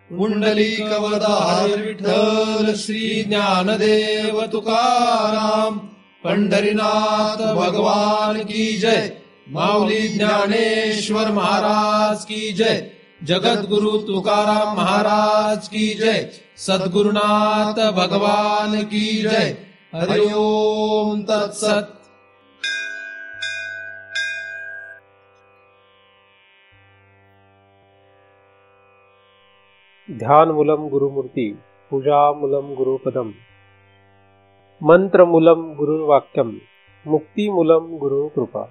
पुंडलिकवरदार विठ्ठल श्री ज्ञानदेव तुकाराम. पंढरीनाथ भगवान की जय. माऊली ज्ञानेश्वर महाराज की जय. जगद्गुरु तुकाराम महाराज की जय. सद्गुरुनाथ भगवान की जय. हरि ओम तत्सत. ध्यानमूलं गुरुमूर्ती, पूजामूलं गुरुपदम, मंत्रमूलं गुरुर्वाक्यम, मुक्तिमूलं गुरुकृपा.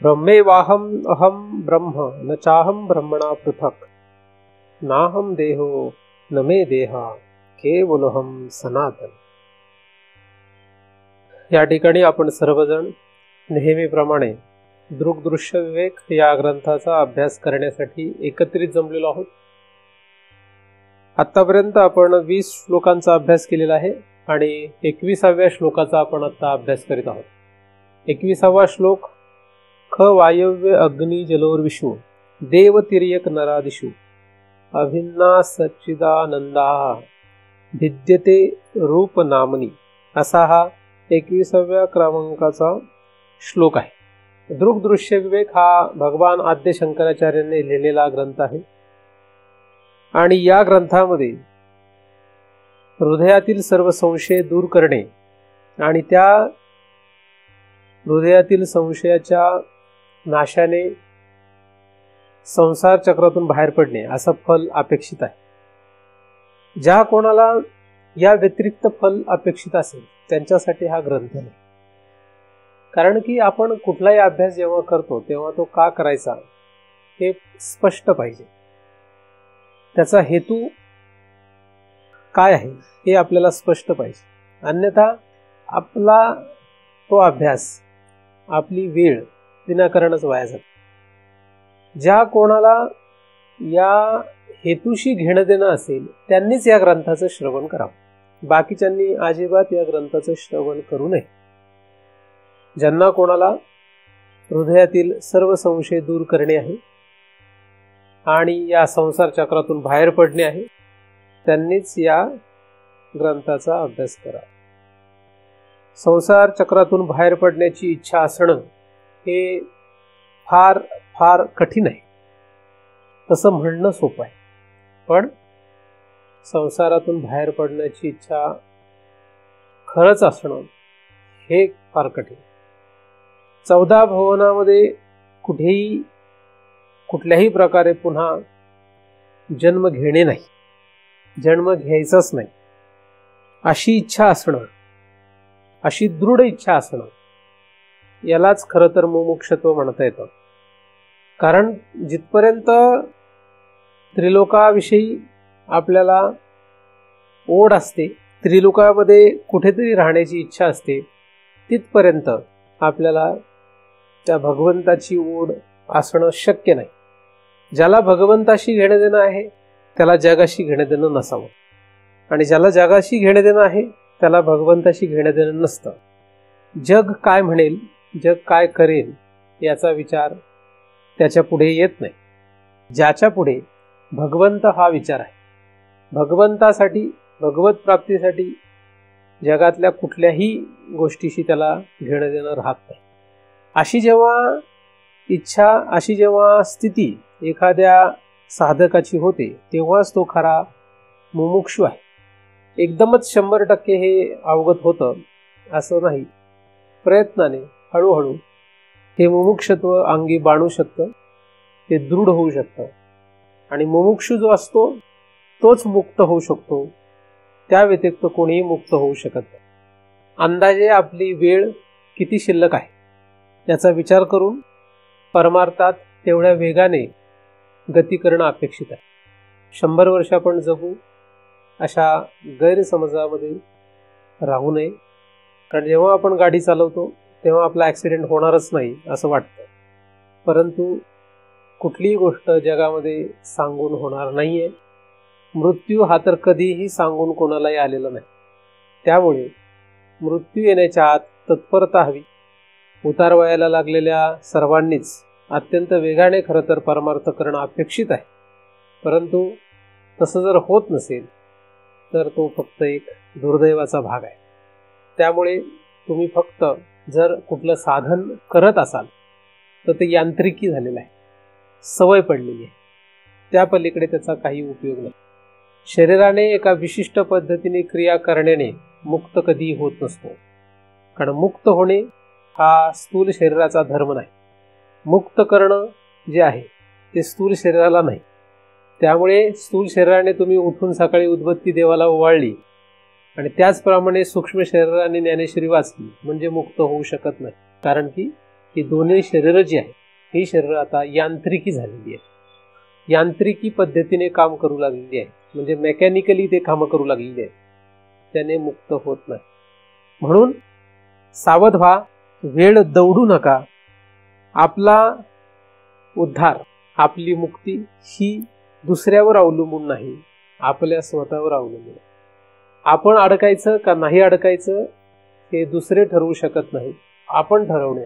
ब्रह्मेवाहम अहम ब्रह्म न चाहम ब्रह्मणा पृथक्. नाहम देहो न मे देहा केवलहम सनातन. या ठिकाणी आपण सर्वजण नेहमीप्रमाणे दृग्दृश्य विवेक या ग्रंथाचा अभ्यास करण्यासाठी एकत्रित जमलेलो आहोत. आतापर्यंत आपण 20 श्लोकांचा अभ्यास केलेला आहे आणि 21व्या श्लोकाचा आपण आता अभ्यास करीत आहोत. 21वा श्लोक. ख वायव्य अग्नी जलोर्विषु देव तिर्यक नरादिषु अभिन्ना सच्चिदानंदा भिद्यते रूप नामनी. असा हा 21व्या क्रमांकाचा श्लोक आहे. दृग्दृश्य विवेक हा भगवान आद्य शंकराचार्यांनी लिहिलेला ग्रंथ आहे आणि या ग्रंथामध्ये हृदयातील सर्व संशय दूर करणे आणि त्या हृदयातील संशयाच्या नाशाने संसार चक्रातून बाहेर पडणे असं फल अपेक्षित आहे. ज्या कोणाला या व्यतिरिक्त फल अपेक्षित असेल त्यांच्यासाठी हा ग्रंथ नाही. कारण की आपण कुठलाही अभ्यास जेव्हा करतो तेव्हा तो का करायचा हे स्पष्ट पाहिजे. त्याचा हेतू काय आहे हे आपल्याला स्पष्ट पाहिजे. अन्यथा आपला तो अभ्यास, आपली वेळ विनाकारणच वाया जाते. ज्या कोणाला या हेतूशी घेणं देणं असेल त्यांनीच या ग्रंथाचं श्रवण करावं. बाकीच्यांनी अजिबात या ग्रंथाचं श्रवण करू नये. ज्यांना कोणाला हृदयातील सर्व संशय दूर करणे आहे आणि या संसार चक्रातून बाहेर पडणे आहे त्यांनीच या ग्रंथाचा अभ्यास करा. संसार चक्रातून बाहेर पडण्याची इच्छा असणं हे फार फार कठीण आहे. तसं म्हणणं सोपं आहे, पण संसारातून बाहेर पडण्याची इच्छा खरंच असणं हे फार कठीण. 14 भुवनामध्ये कुठल्याही प्रकारे पुन्हा जन्म घेणे नाही, जन्म घ्यायचाच नाही अशी इच्छा असणं, अशी दृढ इच्छा असणं, यालाच खरं तर मुमुक्षत्व म्हणता येतं. कारण जिथपर्यंत त्रिलोकाविषयी आपल्याला ओढ असते, त्रिलोकामध्ये कुठेतरी राहण्याची इच्छा असते, तिथपर्यंत आपल्याला त्या भगवंताची ओढ असणं शक्य नाही. ज्याला भगवंताशी घेणं देणं आहे त्याला जगाशी घेणं देणं नसावं आणि ज्याला जगाशी घेणं देणं आहे त्याला भगवंताशी घेणं देणं नसतं. जग काय म्हणेल, जग काय करेल याचा विचार त्याच्या पुढे येत नाही. ज्याच्या पुढे भगवंत हा विचार आहे, भगवंतासाठी, भगवत प्राप्तीसाठी जगातल्या कुठल्याही गोष्टीशी त्याला घेणं देणं राहत नाही. अशी जेव्हा इच्छा, अशी जेव्हा स्थिती एखाद्या साधकाची होते तेव्हाच तो खरा मुमुक्षु आहे. एकदमच 100% हे अवगत होतं असं नाही. प्रयत्नाने हळूहळू हे मुमुक्षत्व अंगी बाणू शकतं, ते दृढ होऊ शकतं आणि मुमुक्षु जो असतो तोच मुक्त होऊ शकतो. त्या व्यतिरिक्त कोणीही मुक्त होऊ शकत नाही. अंदाजे आपली वेळ किती शिल्लक आहे याचा विचार करून परमार्थात तेवढ्या वेगाने गती करणं अपेक्षित आहे. 100 वर्ष आपण जगू अशा गैरसमजामध्ये राहू नये. कारण जेव्हा आपण गाडी चालवतो तेव्हा आपला ॲक्सिडेंट होणारच नाही असं वाटतं, परंतु कुठलीही गोष्ट जगामध्ये सांगून होणार नाही आहे. मृत्यू हा तर कधीही सांगून कोणालाही आलेला नाही. त्यामुळे मृत्यू येण्याच्या आत तत्परता हवी. उतार वयाला लागलेल्या सर्वांनीच अत्यंत वेगाने खरं तर परमार्थ करणं अपेक्षित आहे, परंतु तसं जर होत नसेल तर तो फक्त एक दुर्दैवाचा भाग आहे. त्यामुळे तुम्ही फक्त जर कुठलं साधन करत असाल तर ते यांत्रिकी झालेलं आहे, सवय पडलेली आहे, त्या पलीकडे त्याचा काही उपयोग नाही. शरीराने एका विशिष्ट पद्धतीने क्रिया करण्याने मुक्त कधीही होत नसतो, कारण मुक्त होणे हा स्थूल शरीराचा धर्म नाही. मुक्त करणं जे आहे ते स्थूल शरीराला नाही. त्यामुळे स्थूल शरीराने तुम्ही उठून सकाळी उदबत्ती देवाला ओवाळली आणि त्याचप्रमाणे सूक्ष्म शरीराने ज्ञानेश्वरी वाचली म्हणजे मुक्त होऊ शकत नाही. कारण की ही दोन्ही शरीरं जी आहेत ही शरीरं आता यांत्रिकी झालेली आहेत, यांत्रिकी पद्धतीने काम करू लागलेली आहे, म्हणजे मेकॅनिकली ते कामं करू लागलेली आहेत, त्याने मुक्त होत नाही. म्हणून सावध व्हा, वेळ दौडू नका. आपला उद्धार, आपली मुक्ती ही दुसऱ्यावर अवलंबून नाही, आपल्या स्वतःवर अवलंबून. आपण अडकायचं का नाही अडकायचं हे दुसरे ठरवू शकत नाही, आपण ठरवणे.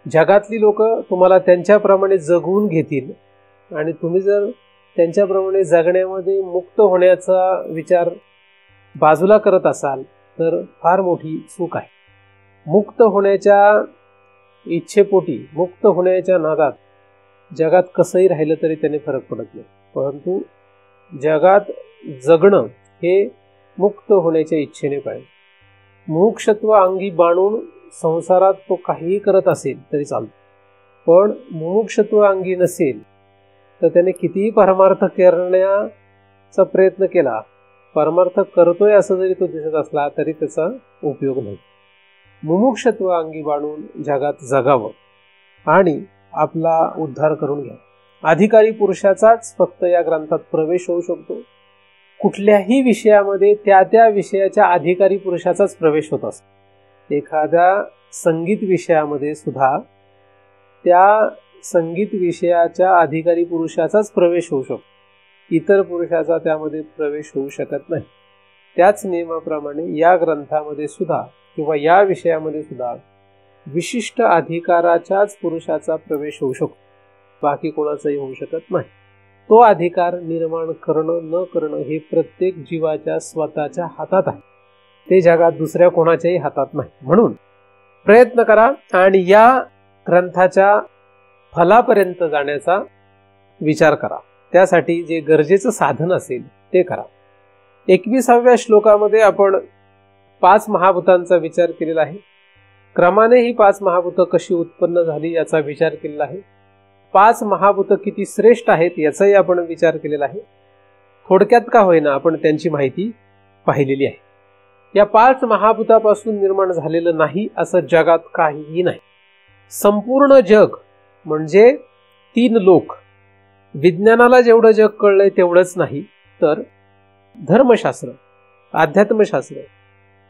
जगातली लोक तुम्हाला त्यांच्याप्रमाणे जगवून घेतील आणि तुम्ही जर त्यांच्याप्रमाणे जगण्यामध्ये मुक्त होण्याचा विचार बाजूला करत असाल तर फार मोठी चूक आहे. मुक्त होण्याच्या इच्छेपोटी, मुक्त होण्याच्या नादात जगात कसंही राहिलं तरी त्याने फरक पडत नाही. परंतु जगात जगणं हे मुक्त होण्याच्या इच्छेने पाहिजे. मुमुक्षत्व अंगी बाणून संसारात तो काहीही करत असेल तरी चालतो, पण मुमुक्षत्व अंगी नसेल तर त्याने कितीही परमार्थ करण्याचा प्रयत्न केला, परमार्थ करतोय असं जरी तो दिसत असला तरी त्याचा उपयोग नाही. मुमुक्षत्व अंगी बाणून जगात जगावं आणि आपला उद्धार करून घ्या. अधिकारी पुरुषाचाच फक्त या ग्रंथात प्रवेश होऊ शकतो. कुठल्याही विषयामध्ये त्या त्या विषयाच्या अधिकारी पुरुषाचाच प्रवेश होत असतो. एखाद्या संगीत विषयामध्ये सुद्धा त्या संगीत विषयाच्या अधिकारी पुरुषाचाच प्रवेश होऊ शकतो, इतर पुरुषाचा त्यामध्ये प्रवेश होऊ शकत नाही. त्याच नियमाप्रमाणे या ग्रंथामध्ये सुद्धा किंवा या विषयामध्ये सुद्धा विशिष्ट अधिकाराच्याच पुरुषाचा प्रवेश होऊ शकतो, बाकी कोणाचाही होऊ शकत नाही. तो अधिकार निर्माण करणं न करणं हे प्रत्येक जीवाच्या स्वतःच्या हातात आहे, ते जगात दुसऱ्या कोणाच्याही हातात नाही. म्हणून प्रयत्न करा आणि या ग्रंथाच्या फलापर्यंत जाण्याचा विचार करा. त्यासाठी जे गरजेचं साधन असेल ते करा. 21व्या श्लोकामध्ये आपण 5 महाभूतांचा विचार केलेला आहे. क्रमाने ही 5 महाभूतं कशी उत्पन्न झाली याचा विचार केलेला आहे. 5 महाभूतं किती श्रेष्ठ आहेत याचाही आपण विचार केलेला आहे. थोडक्यात का होईना आपण त्यांची माहिती पाहिलेली आहे. या 5 महाभूतापासून निर्माण झालेलं नाही असं जगात काहीही नाही. संपूर्ण जग म्हणजे 3 लोक. विज्ञानाला जेवढं जग कळलंय तेवढंच नाही, तर धर्मशास्त्र, अध्यात्मशास्त्र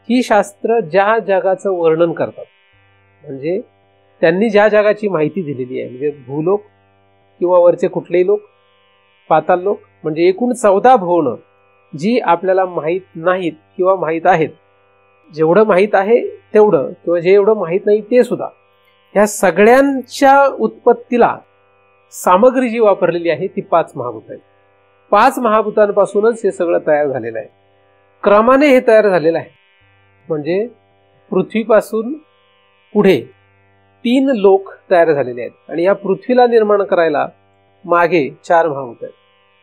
ही शास्त्र ज्या जगाचं वर्णन करतात, म्हणजे त्यांनी ज्या जगाची माहिती दिलेली आहे, म्हणजे भूलोक किंवा वरचे कुठलेही लोक, पाताल लोक, म्हणजे एकूण 14 भुवनं जी आपल्याला माहीत नाहीत किंवा माहीत आहेत, जेवढं माहीत आहे तेवढं किंवा जे एवढं माहीत नाही ते सुद्धा, ह्या सगळ्यांच्या उत्पत्तीला सामग्री जी वापरलेली आहे ती 5 महाभूत आहेत. 5 महाभूतांपासूनच हे सगळं तयार झालेलं आहे. क्रमाने हे तयार झालेलं आहे. म्हणजे पृथ्वीपासून पुढे 3 लोक तयार झालेले आहेत आणि या पृथ्वीला निर्माण करायला मागे 4 महाभूत आहेत.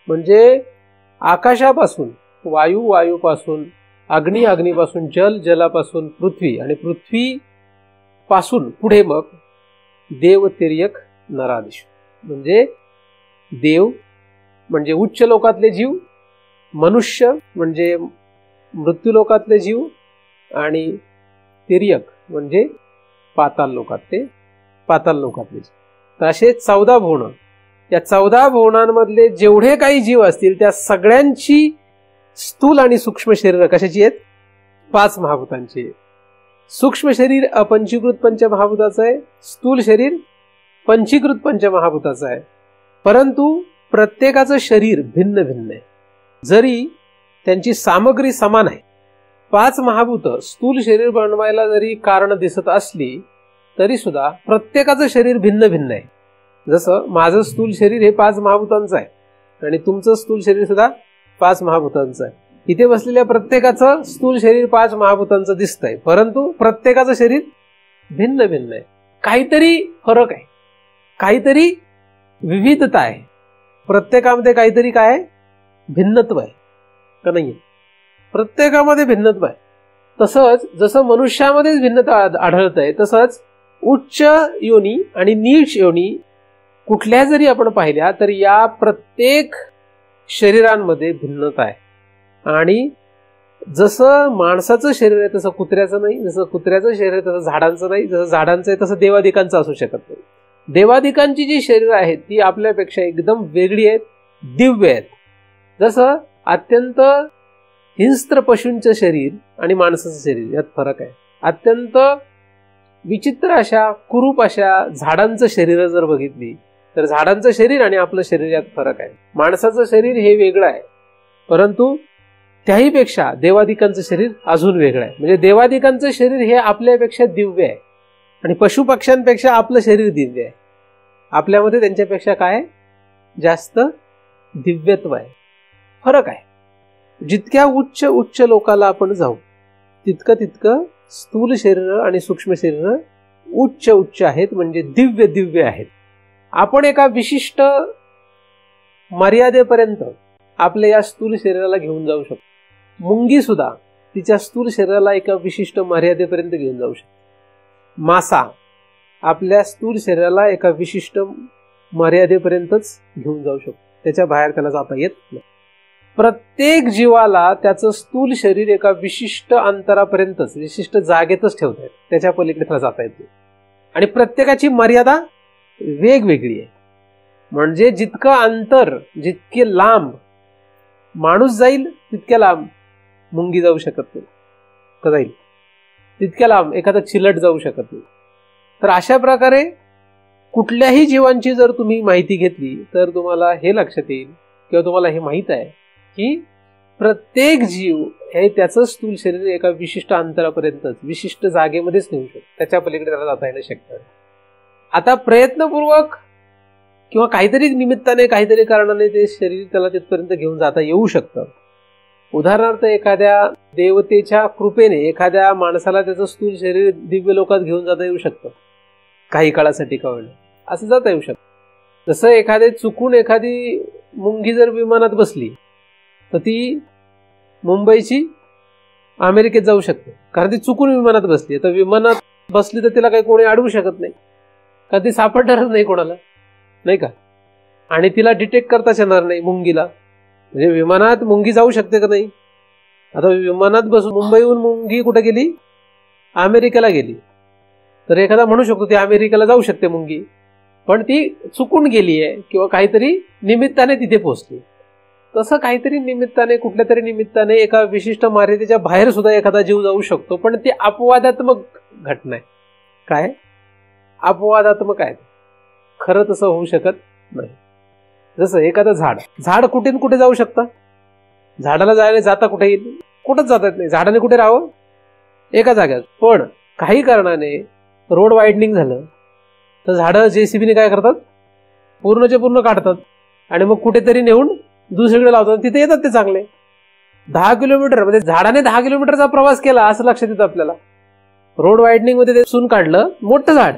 म्हणजे आकाशापासून वायू, वायूपासून अग्नी, अग्नीपासून जल, जलापासून पृथ्वी आणि पृथ्वी पासून पुढे मग देव, तिर्यक, नराधीश. म्हणजे देव म्हणजे उच्च लोकातले जीव, मनुष्य म्हणजे मृत्यू लोकातले जीव आणि तिर्यक म्हणजे पाताल लोकातले जीव. तर असे 14 भुवनं. या 14 भुवनांमधले जेवढे काही जीव असतील त्या सगळ्यांची स्थूल आणि सूक्ष्म शरीर कशाची आहेत? 5 महाभूतांची. सूक्ष्म शरीर अपंचीकृत पंचमहाभूताचं आहे, स्थूल शरीर पंचीकृत पंचमहाभूताचं आहे. परंतु प्रत्येकाचं शरीर भिन्न भिन्न आहे, जरी त्यांची सामग्री समान आहे. 5 महाभूत स्थूल शरीर बनवायला जरी कारण दिसत असली तरी सुद्धा प्रत्येकाचं शरीर भिन्न भिन्न आहे. जसं माझं स्थूल शरीर हे 5 महाभूतांचं आहे आणि तुमचं स्थूल शरीर सुद्धा 5 महाभूतांचं आहे. इथे बसलेल्या प्रत्येकाचं स्थूल शरीर 5 महाभूतांचं दिसतंय, परंतु प्रत्येकाचं शरीर भिन्न भिन्न आहे. काहीतरी फरक आहे, काहीतरी विविधता आहे, प्रत्येकामध्ये काहीतरी काय आहे, भिन्नत्व आहे का नाहीये? प्रत्येकामध्ये भिन्नत्व आहे. तसंच जसं मनुष्यामध्येच भिन्नता आढळत आहे, तसंच उच्च योनी आणि नीच योनी कुठल्या जरी आपण पाहिल्या तर या प्रत्येक शरीरांमध्ये भिन्नता आहे. आणि जसं माणसाचं शरीर आहे तसं कुत्र्याचं नाही, जसं कुत्र्याचं शरीर आहे तसं झाडांचं नाही, जसं झाडांचं आहे तसं देवादिकांचं असू शकत नाही. देवादिकांची जी शरीर आहेत ती आपल्यापेक्षा एकदम वेगळी आहेत, दिव्य आहेत. जसं अत्यंत हिंस्त्र पशूंचं शरीर आणि माणसाचं शरीर यात फरक आहे. अत्यंत विचित्र अशा कुरूप अशा झाडांचं शरीर जर बघितली तर झाडांचं शरीर आणि आपलं शरीर यात फरक आहे. माणसाचं शरीर हे वेगळं आहे, परंतु त्याहीपेक्षा देवादिकांचं शरीर अजून वेगळं आहे. म्हणजे देवादिकांचं शरीर हे आपल्यापेक्षा दिव्य आहे आणि पशुपक्ष्यांपेक्षा आपलं शरीर दिव्य आहे. आपल्यामध्ये त्यांच्यापेक्षा काय जास्त दिव्यत्व आहे, फरक आहे. जितक्या उच्च उच्च लोकाला आपण जाऊ तितकं तितकं स्थूल शरीर आणि सूक्ष्म शरीर उच्च उच्च आहेत, म्हणजे दिव्य दिव्य आहेत. आपण एका विशिष्ट मर्यादेपर्यंत आपल्या या स्थूल शरीराला घेऊन जाऊ शकतो. मुंगी सुद्धा तिच्या स्थूल शरीराला एका विशिष्ट मर्यादेपर्यंत घेऊन जाऊ शकतो. मासा आपल्या स्थूल शरीराला एका विशिष्ट मर्यादेपर्यंतच घेऊन जाऊ शकतो, त्याच्या बाहेर त्याला जाता येत नाही. प्रत्येक जीवाला त्याचं स्थूल शरीर एका विशिष्ट अंतरापर्यंतच, विशिष्ट जागेतच ठेवता येत, त्याच्या पलीकडे त्याला जाता येत नाही. आणि प्रत्येकाची मर्यादा वेगवेगळी आहे. म्हणजे जितकं अंतर, जितके लांब माणूस जाईल तितक्या लांब मुंगी जाऊ शकत नाही, का जाईल तितक्या लांब एखादा चिलट जाऊ शकत नाही. तर अशा प्रकारे कुठल्याही जीवांची जर तुम्ही माहिती घेतली तर तुम्हाला हे लक्षात येईल किंवा तुम्हाला हे माहित आहे की प्रत्येक जीव हे त्याचं स्थूल शरीर एका विशिष्ट अंतरापर्यंतच, विशिष्ट जागेमध्येच नेऊ शकतो, त्याच्या पलीकडे त्याला जाता येणं शक्य आहे. आता प्रयत्नपूर्वक किंवा काहीतरी निमित्ताने, काहीतरी कारणाने ते शरीर त्याला तिथपर्यंत घेऊन जाता येऊ शकतं. उदाहरणार्थ एखाद्या देवतेच्या कृपेने एखाद्या माणसाला त्याचं स्थूल शरीर दिव्य लोकात घेऊन जाता येऊ शकतं, काही काळासाठी का होईना असं जाता येऊ शकतं. जसं एखादे चुकून एखादी मुंगी जर विमानात बसली तर ती मुंबईची अमेरिकेत जाऊ शकते, कारण ती चुकून विमानात बसली. तर विमानात बसली तर तिला काही कोणी अडवू शकत नाही, कारण ती सापडणारच नाही कोणाला, नाही का? आणि तिला डिटेक्ट करताच येणार नाही मुंगीला. म्हणजे विमानात मुंगी जाऊ शकते का नाही? आता विमानात बसून मुंबईहून मुंगी कुठे गेली? अमेरिकेला गेली. तर एखादा म्हणू शकतो ती अमेरिकेला जाऊ शकते मुंगी, पण ती चुकून गेली आहे किंवा काहीतरी निमित्ताने तिथे पोहोचली. तसं काहीतरी निमित्ताने, कुठल्या तरी निमित्ताने एका विशिष्ट मर्यादेच्या बाहेर सुद्धा एखादा जीव जाऊ शकतो, पण ती अपवादात्मक घटना आहे. काय अपवादात्मक आहे, खरं तसं होऊ शकत नाही. जसं एखादं झाड कुठे कुठे जाऊ शकतं? झाडाला जायला जाता कुठे येईल? कुठंच जाता येत नाही. झाडाने कुठे राहावं? एका जाग्यात. पण काही कारणाने रोड वाईडनिंग झालं तर झाडं JCBने काय करतात? पूर्णचे पूर्ण काढतात आणि मग कुठेतरी नेऊन दुसरीकडे लावतात. तिथे येतात ते चांगले 10 किलोमीटर, म्हणजे झाडाने 10 किलोमीटरचा प्रवास केला असं लक्षात येतं आपल्याला. रोड वाईडनिंग मध्ये ते सून काढलं मोठं झाड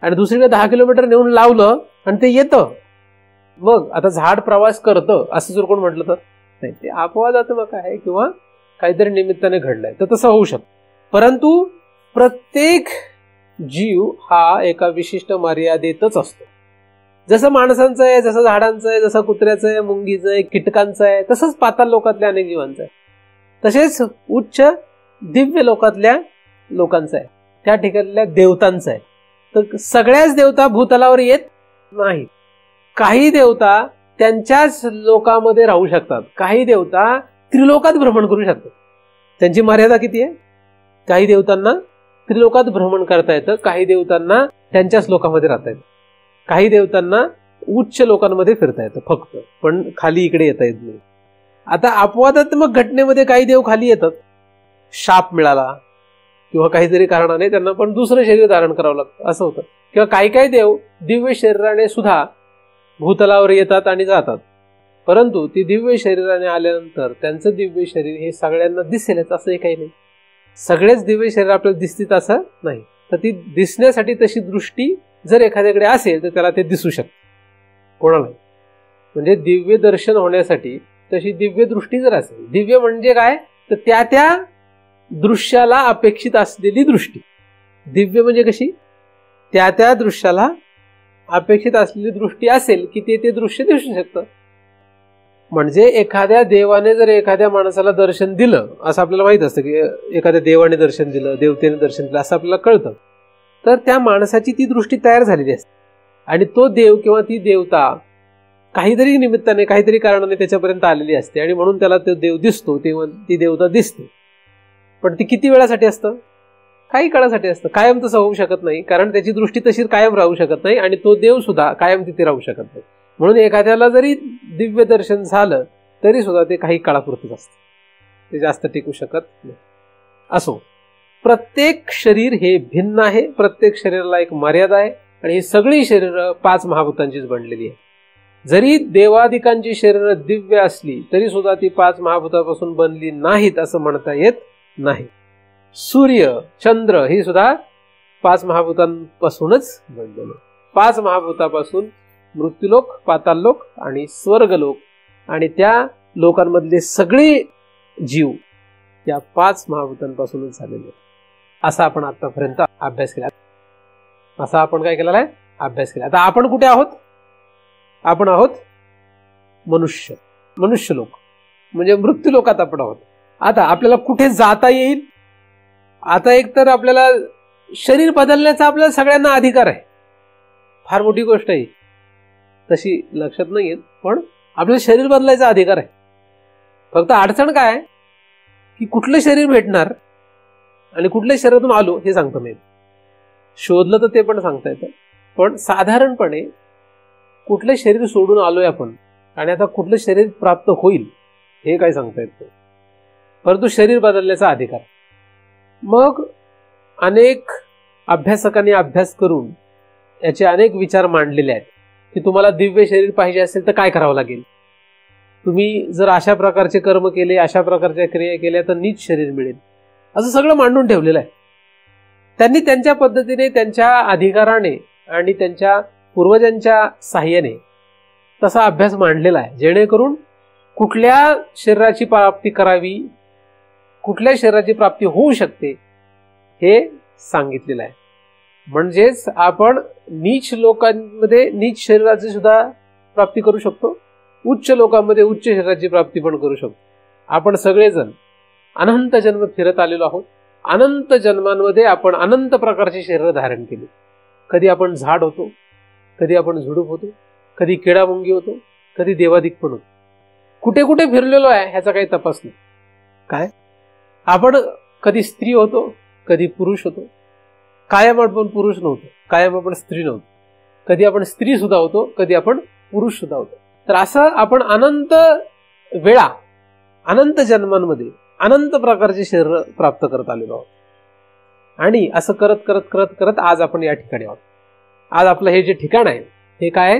आणि दुसरीकडे 10 किलोमीटर नेऊन लावलं आणि ते येतं. मग आता झाड प्रवास करतं असं जर कोण म्हटलं तर नाही, ते अपवादात्मक आहे किंवा काहीतरी निमित्ताने घडलंय, तर तसं होऊ शकतं. परंतु प्रत्येक जीव हा एका विशिष्ट मर्यादेतच असतो. जसं माणसांचं आहे, जसं झाडांचं आहे, जसं कुत्र्याचं आहे, मुंगीचं आहे, कीटकांचं आहे, तसंच पाताळ लोकातल्या अनेक जीवांचं आहे. तसेच उच्च दिव्य लोकातल्या लोकांचं आहे, त्या ठिकाणल्या देवतांचं आहे. तर सगळ्याच देवता भूतलावर येत नाही. काही देवता त्यांच्याच लोकामध्ये राहू शकतात, काही देवता त्रिलोकात भ्रमण करू शकतात. त्यांची मर्यादा किती आहे? काही देवतांना त्रिलोकात भ्रमण करता येतं, काही देवतांना त्यांच्याच लोकांमध्ये राहता येतं, काही देवतांना उच्च लोकांमध्ये फिरता येतं फक्त, पण खाली इकडे येता येत नाही. आता अपवादात्मक घटनेमध्ये काही देव खाली येतात, शाप मिळाला किंवा काहीतरी कारणाने त्यांना पण दुसरं शरीर धारण करावं लागतं असं होतं. किंवा काही काही देव दिव्य शरीराने सुद्धा भूतलावर येतात आणि जातात. परंतु ती दिव्य शरीराने आल्यानंतर त्यांचं दिव्य शरीर हे सगळ्यांना दिसेलच असंही काही नाही. सगळेच दिव्य शरीर आपल्याला दिसतील असं नाही. तर ती दिसण्यासाठी तशी दृष्टी जर एखाद्याकडे असेल तर त्याला ते दिसू शकते, कोणाला. म्हणजे दिव्य दर्शन होण्यासाठी तशी दिव्य दृष्टी जर असेल, दिव्य म्हणजे काय तर त्या त्या दृश्याला अपेक्षित असलेली दृष्टी. दिव्य म्हणजे कशी, त्या त्या दृश्याला अपेक्षित असलेली दृष्टी असेल की ते दृश्य दिसू शकतं. म्हणजे एखाद्या देवाने जर एखाद्या माणसाला दर्शन दिलं, असं आपल्याला माहित असतं की एखाद्या देवाने दर्शन दिलं, देवतेने दर्शन दिलं असं आपल्याला कळतं, तर त्या माणसाची ती दृष्टी तयार झालेली असते. आणि तो देव किंवा ती देवता काहीतरी निमित्ताने काहीतरी कारणाने त्याच्यापर्यंत आलेली असते आणि म्हणून त्याला तो देव दिसतो, ती देवता दिसते. पण ती किती वेळासाठी असतं, काही काळासाठी असतं. कायम तसं होऊ शकत नाही, कारण त्याची दृष्टी तशी कायम राहू शकत नाही आणि तो देव सुद्धा कायम तिथे राहू शकत नाही. म्हणून एखाद्याला जरी दिव्य दर्शन झालं तरी सुद्धा ते काही काळापुरतच असतं, ते जास्त टिकू शकत नाही. असो, प्रत्येक शरीर हे भिन्न आहे, प्रत्येक शरीराला एक मर्यादा आहे आणि ही सगळी शरीरं 5 महाभूतांचीच बनलेली आहे. जरी देवादिकांची शरीरं दिव्य असली तरी सुद्धा ती 5 महाभूतापासून बनली नाहीत असं म्हणता येत नाही. सूर्य, चंद्र ही सुद्धा 5 महाभूतांपासूनच बनलेले. 5 महाभूतापासून मृत्यूलोक, पाताळलोक आणि स्वर्गलोक आणि त्या लोकांमधले सगळे जीव त्या 5 महाभूतांपासूनच झालेले. असा आपण आतापर्यंत अभ्यास केला. असा आपण काय केलेला आहे, अभ्यास केला. आता आपण कुठे आहोत, आपण आहोत मनुष्य लोक, म्हणजे मृत्यू लोकात आपण आहोत. आता आपल्याला कुठे जाता येईल, आता एक तर आपल्याला शरीर बदलण्याचा आपल्याला सगळ्यांना अधिकार आहे. फार मोठी गोष्ट आहे, तशी लक्षात नाही येत, पण आपल्याला शरीर बदलायचा अधिकार आहे. फक्त अडचण काय आहे की कुठलं शरीर भेटणार आणि कुठल्या शरीरातून आलो हे सांगता नाही. शोधलं तर ते पण सांगता येतं, पण साधारणपणे कुठलं शरीर सोडून आलोय आपण आणि आता कुठलं शरीर प्राप्त होईल हे काय सांगता येत नाही. परंतु शरीर बदलण्याचा अधिकार. मग अनेक अभ्यासकांनी अभ्यास करून याचे अनेक विचार मांडलेले आहेत की तुम्हाला दिव्य शरीर पाहिजे असेल तर काय करावं लागेल. तुम्ही जर अशा प्रकारचे कर्म केले, अशा प्रकारच्या क्रिया केल्या तर नीच शरीर मिळेल, असं सगळं मांडून ठेवलेलं आहे. त्यांनी त्यांच्या पद्धतीने, त्यांच्या अधिकाराने आणि त्यांच्या पूर्वजांच्या साह्याने तसा अभ्यास मांडलेला आहे, जेणेकरून कुठल्या शरीराची प्राप्ती करावी, कुठल्या शरीराची प्राप्ती होऊ शकते हे सांगितलेलं आहे. म्हणजेच आपण नीच लोकांमध्ये नीच शरीराची सुद्धा प्राप्ती करू शकतो, उच्च लोकांमध्ये उच्च शरीराची प्राप्ती पण करू शकतो. आपण सगळेजण अनंत जन्म फिरत आलेलो आहोत. अनंत जन्मांमध्ये आपण अनंत प्रकारची शरीर धारण केली. कधी आपण झाड होतो, कधी आपण झुडूप होतो, कधी किडामुंगी होतो, कधी देवादिक पण होतो. कुठे कुठे फिरलेलो आहे ह्याचा काही तपास नाही. काय आपण कधी स्त्री होतो, कधी पुरुष होतो. कायम आपण पुरुष नव्हतो, कायम आपण स्त्री नव्हतो. कधी आपण स्त्री सुद्धा होतो, कधी आपण पुरुष सुद्धा होतो. तर असं आपण अनंत वेळा, अनंत जन्मांमध्ये अनंत प्रकारचे शरीर प्राप्त करत आलेलो आहोत. आणि असं करत करत करत करत आज आपण या ठिकाणी आहोत. आज आपलं हे जे ठिकाण आहे हे काय आहे,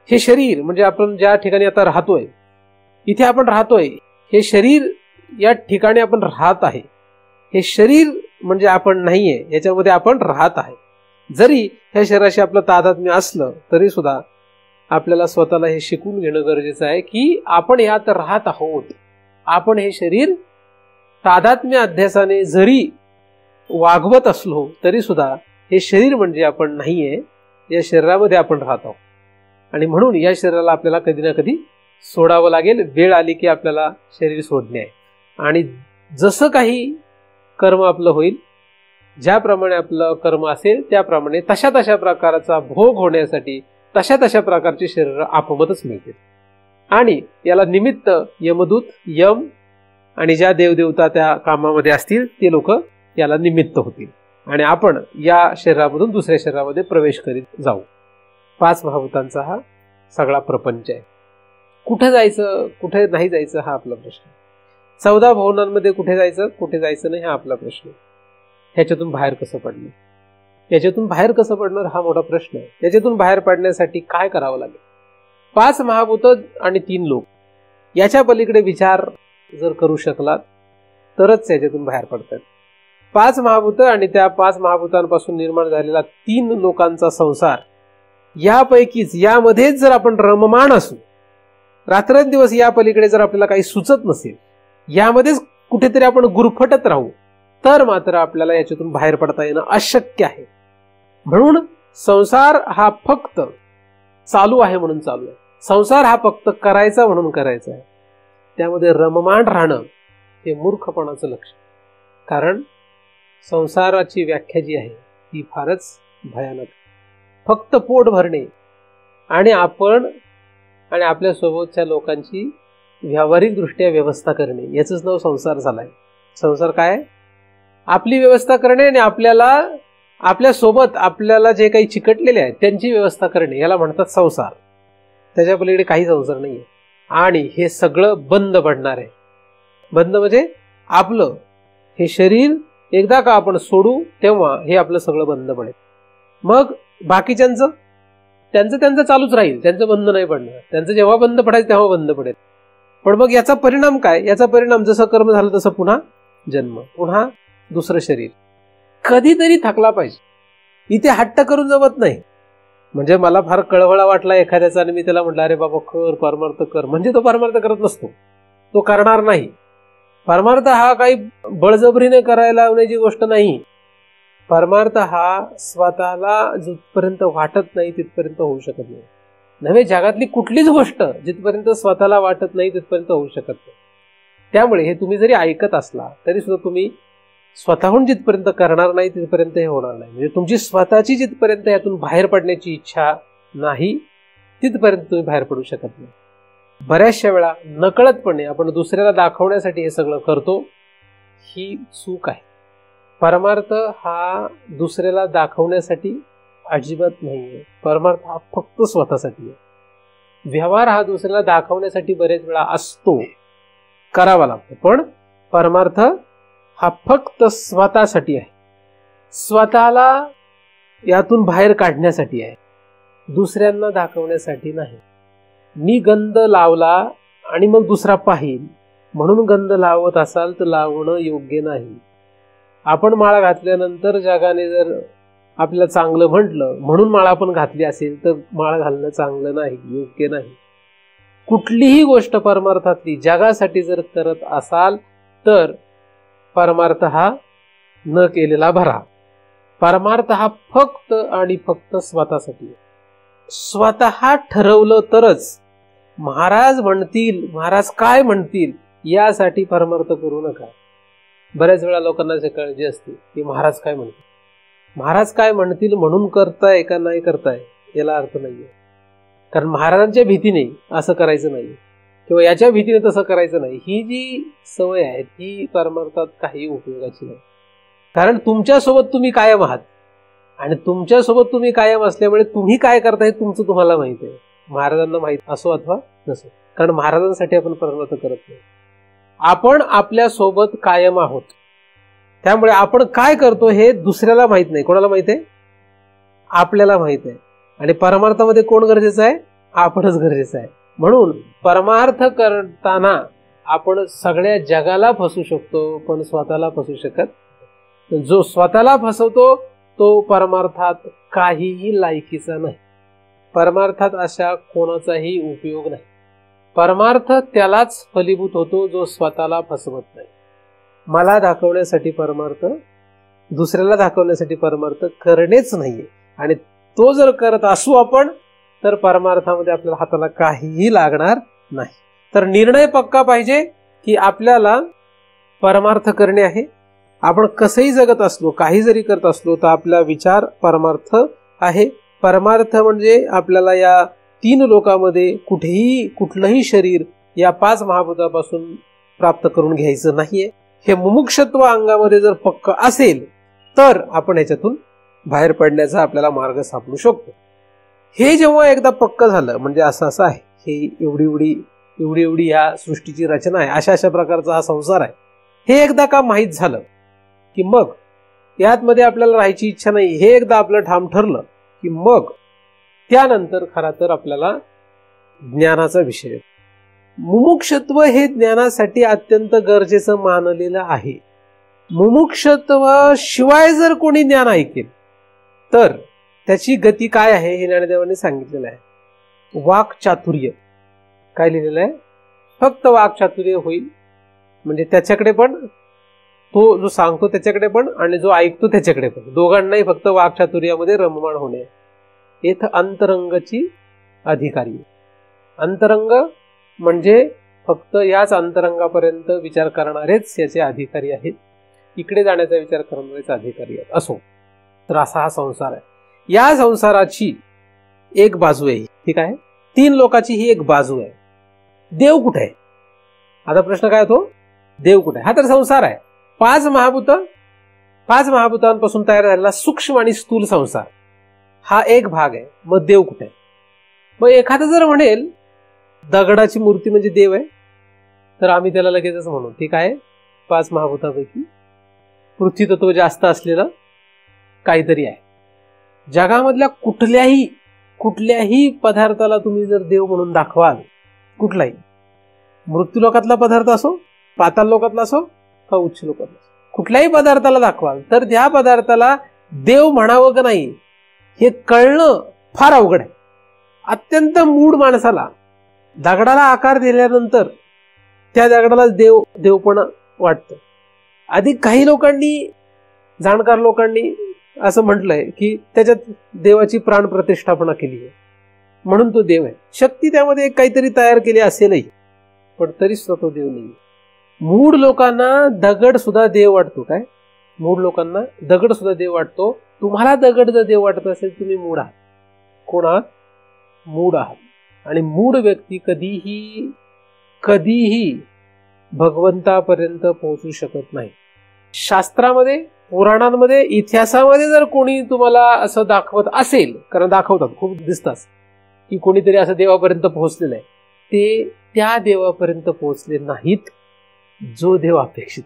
हे शरीर म्हणजे आपण ज्या ठिकाणी आता राहतोय, इथे आपण राहतोय, हे शरीर या ठिकाणी आपण राहत आहे. हे शरीर म्हणजे आपण नाहीये, याच्यामध्ये आपण राहत आहे. जरी ह्या शरीराशी आपलं तादात्म्य असलं तरी सुद्धा आपल्याला स्वतःला हे शिकून घेणं गरजेचं आहे की आपण ह्यात राहत आहोत. आपण हे शरीर तादात्म्य अध्यासाने जरी वागवत असलो तरी सुद्धा हे शरीर म्हणजे आपण नाहीये, या शरीरामध्ये आपण राहत आहोत. आणि म्हणून या शरीराला आपल्याला कधी ना कधी सोडावं लागेल. वेळ आली की आपल्याला शरीर सोडणे आहे. आणि जसं काही कर्म आपलं होईल, ज्याप्रमाणे आपलं कर्म असेल त्याप्रमाणे तशा तशा प्रकारचा भोग होण्यासाठी तशा तशा प्रकारची शरीर आपोआपच मिळतील. आणि याला निमित्त यमदूत, यम आणि ज्या देवदेवता त्या कामामध्ये असतील ते लोक याला निमित्त होतील आणि आपण या शरीरामधून दुसऱ्या शरीरामध्ये प्रवेश करीत जाऊ. 5 महाभूतांचा हा सगळा प्रपंच आहे. कुठे जायचं, कुठे नाही जायचं हा आपला प्रश्न. 14 भुवनांमध्ये कुठे जायचं, कुठे जायचं नाही हा आपला प्रश्न. ह्याच्यातून बाहेर कसं पडणार, याच्यातून बाहेर कसं पडणार हा मोठा प्रश्न आहे. याच्यातून बाहेर पडण्यासाठी काय करावं लागेल. 5 महाभूत आणि 3 लोक, याच्या पलीकडे विचार जर करू शकलात तरच याच्यातून बाहेर पडतात. 5 महाभूत आणि त्या 5 महाभूतांपासून निर्माण झालेला 3 लोकांचा संसार, यापैकीच यामध्येच जर आपण रममाण असू, रात्रंदिवस या पलीकडे जर आपल्याला काही सुचत नसेल, यामध्येच कुठेतरी आपण गुरफटत राहू, तर मात्र आपल्याला याच्यातून बाहेर पडता येणं अशक्य आहे. म्हणून संसार हा फक्त चालू आहे म्हणून चालू आहे, संसार हा फक्त करायचा म्हणून करायचा आहे. त्यामध्ये रममाण राहणं हे मूर्खपणाचं लक्षण. कारण संसाराची व्याख्या जी आहे ती फारच भयानक. फक्त पोट भरणे आणि आपण आणि आपल्या सोबतच्या लोकांची व्यावहारिक दृष्ट्या व्यवस्था करणे, याचंच नाव संसार झालाय. संसार काय? आपली व्यवस्था करणे आणि आपल्या सोबत आपल्याला जे काही चिकटलेले आहेत त्यांची व्यवस्था करणे, याला म्हणतात संसार. त्याच्या पलीकडे काही संसार नाहीये. आणि हे सगळं बंद पडणार आहे. बंद म्हणजे आपलं हे शरीर एकदा का आपण सोडू तेव्हा हे आपलं सगळं बंद पडेल. मग बाकीच्यांचं त्यांचं चालूच राहील, त्यांचं बंद नाही पडणार. त्यांचं जेव्हा बंद पडायचं तेव्हा बंद पडेल. पण मग याचा परिणाम काय? याचा परिणाम जसं कर्म झालं तसं पुन्हा जन्म, पुन्हा दुसरं शरीर. कधीतरी थकला पाहिजे. इथे हट्ट करून जमत नाही. म्हणजे मला फार कळवळा वाटला एखाद्याचा आणि मी त्याला म्हटलं अरे बाबा कर परमार्थ कर, म्हणजे तो परमार्थ करत नसतो, तो करणार नाही. परमार्थ हा काही बळजबरीने करायला लावण्याची गोष्ट नाही. परमार्थ हा स्वतःला जिथपर्यंत वाटत नाही तिथपर्यंत होऊ शकत नाही. नव्हे, जगातली कुठलीच गोष्ट जिथपर्यंत स्वतःला वाटत नाही तिथपर्यंत होऊ शकत नाही. त्यामुळे हे तुम्ही जरी ऐकत असला तरी सुद्धा तुम्ही स्वतःहून जिथपर्यंत करणार नाही तिथपर्यंत हे होणार नाही. म्हणजे तुमची स्वतःची जिथपर्यंत यातून बाहेर पडण्याची इच्छा नाही तिथपर्यंत तुम्ही बाहेर पडू शकत नाही. बऱ्याचशा वेळा नकळतपणे आपण दुसऱ्याला दाखवण्यासाठी हे सगळं करतो, ही चूक आहे. परमार्थ हा दुसऱ्याला दाखवण्यासाठी अजिबात नाहीये. परमार्थ हा फक्त स्वतःसाठी आहे. व्यवहार हा दुसऱ्याला दाखवण्यासाठी बरेच वेळा असतो, करावा लागतो. पण परमार्थ हा फक्त स्वतःसाठी आहे, स्वतःला यातून बाहेर काढण्यासाठी आहे, दुसऱ्यांना दाखवण्यासाठी नाही. मी गंध लावला आणि मग दुसरा पाहिल म्हणून गंध लावत असाल तर लावणं योग्य नाही. आपण माळा घातल्यानंतर जगाने जर आपल्याला चांगलं म्हटलं म्हणून माळा पण घातली असेल तर माळा घालणं चांगलं नाही, योग्य नाही. कुठलीही गोष्ट परमार्थातली जगासाठी जर करत असाल तर परमार्थ हा न केलेला बरा. परमार्थ हा फक्त आणि फक्त स्वतःसाठी आहे. स्वतः ठरवलं तरच. महाराज म्हणतील, महाराज काय म्हणतील यासाठी परमार्थ करू नका. बऱ्याच वेळा लोकांना अशी काळजी असते की महाराज काय म्हणतील, महाराज काय म्हणतील म्हणून करताय का नाही करताय याला अर्थ नाहीये. कारण महाराजांच्या भीतीने असं करायचं नाही किंवा याच्या भीतीने तसं करायचं नाही, ही जी सवय आहे ती परमार्थात काही उपयोगाची नाही. कारण तुमच्यासोबत तुम्ही कायम आहात आणि तुमच्यासोबत तुम्ही कायम असल्यामुळे तुम्ही काय करताय तुमचं तुम्हाला माहित आहे. महाराजांना माहित असो अथवा नसो, कारण महाराजांसाठी आपण परमार्थ करत नाही. आपण आपल्या सोबत कायम आहोत. त्यामुळे आपण काय करतो हे दुसऱ्याला माहित नाही. कोणाला माहित आहे? आपल्याला माहित आहे. आणि परमार्थामध्ये कोण गरजेचं आहे? आपणच गरजेचं आहे. म्हणून परमार्थ करताना आपण सगळ्या जगाला फसू शकतो पण स्वतःला फसू शकत. जो स्वतःला फसवतो तो परमार्थात काहीही लायकीचा नाही. परमार्थात अशा कोणाचाही उपयोग नाही. परमार्थ त्यालाच फलीभूत होतो जो स्वतःला फसवत नाही. मला दाखवण्यासाठी परमार्थ, दुसऱ्याला दाखवण्यासाठी परमार्थ करणेच नाहीये. आणि तो जर करत असू आपण तर परमार्थामध्ये आपल्याला हाताला काहीही लागणार नाही. तर निर्णय पक्का पाहिजे की आपल्याला परमार्थ करणे आहे. आपण कसंही जगत असलो, काही जरी करत असलो तर आपला विचार परमार्थ आहे. परमार्थ म्हणजे आपल्याला या 3 लोकांमध्ये कुठलंही शरीर या 5 महाभूतापासून प्राप्त करून घ्यायचं नाहीये. हे मुमुक्षत्व अंगामध्ये जर पक्क असेल तर आपण याच्यातून बाहेर पडण्याचा आपल्याला मार्ग सापडू शकतो. हे जेव्हा एकदा पक्क झालं, म्हणजे असं आहे, हे एवढी या सृष्टीची रचना आहे, अशा प्रकारचा हा संसार आहे, हे एकदा का माहीत झालं की मग यातमध्ये आपल्याला राहायची इच्छा नाही, हे एकदा आपलं ठाम ठरलं की मग त्यानंतर खरा तर आपल्याला ज्ञानाचा विषय. मुमुक्षत्व हे ज्ञानासाठी अत्यंत गरजेचं मानलेलं आहे. मुमुक्षत्व शिवाय जर कोणी ज्ञान ऐकेल तर त्याची गती काय आहे हे ज्ञानदेवांनी सांगितलेलं आहे. वाक्चातुर्य. काय लिहिलेलं आहे? फक्त वाक्चातुर्य होईल. म्हणजे त्याच्याकडे पण, तो जो सांगतो त्याच्याकडे पण आणि जो ऐकतो त्याच्याकडे पण, दोघांनाही फक्त वाक्चातुर्यामध्ये रममाण होणे. इथं अंतरंगची अधिकारी. अंतरंग म्हणजे फक्त याच अंतरंगापर्यंत विचार करणारेच याचे अधिकारी आहेत. इकडे जाण्याचा विचार करणारेच अधिकारी आहेत. असो, तर असा हा संसार आहे. या संसाराची एक बाजू आहे, ठीक आहे. 3 लोकाची ही एक बाजू आहे. देव कुठे आहे? आता प्रश्न काय होतो? देव कुठे आहे? हा तर संसार आहे. 5 महाभूतांपासून तयार झालेला सूक्ष्म आणि स्थूल संसार हा एक भाग आहे. मग देव कुठे आहे? मग एखादं जर म्हणेल दगडाची मूर्ती म्हणजे देव आहे, तर आम्ही त्याला लगेचच म्हणू ठीक आहे, 5 महाभूतापैकी पृथ्वी तत्व जास्त असलेलं काहीतरी आहे. जगामधल्या कुठल्याही पदार्थाला तुम्ही जर देव म्हणून दाखवाल, कुठलाही मृत्यू लोकातला पदार्थ असो, पाताल लोकातला असो का उच्च लोकातला असो, कुठल्याही पदार्थाला दाखवाल तर त्या पदार्थाला देव म्हणावं का नाही हे कळणं फार अवघड आहे. अत्यंत मूढ माणसाला दगडाला आकार दिल्यानंतर त्या दगडाला देवपणा वाटतं. अधिक काही लोकांनी, जाणकार लोकांनी असं म्हटलंय की त्याच्यात देवाची प्राण प्रतिष्ठापना केली आहे म्हणून तो देव आहे. शक्ती त्यामध्ये काहीतरी तयार केली असेलही, पण तरी सुद्धा तो देव नाही. मूढ लोकांना दगड सुद्धा देव वाटतो. काय? मूढ लोकांना दगड सुद्धा देव वाटतो. तुम्हाला दगड जर देव वाटत असेल तुम्ही मूढ आहात. कोण आहात? मूढ आहात. आणि मूढ व्यक्ती कधीही भगवंतापर्यंत पोहोचू शकत नाही. शास्त्रामध्ये, पुराणांमध्ये, इतिहासामध्ये जर कोणी तुम्हाला असं दाखवत असेल, कारण दाखवतात, खूप दिसतात की कोणीतरी असं देवापर्यंत पोहोचलेलं आहे, ते त्या देवापर्यंत पोहोचले नाहीत जो देव अपेक्षित.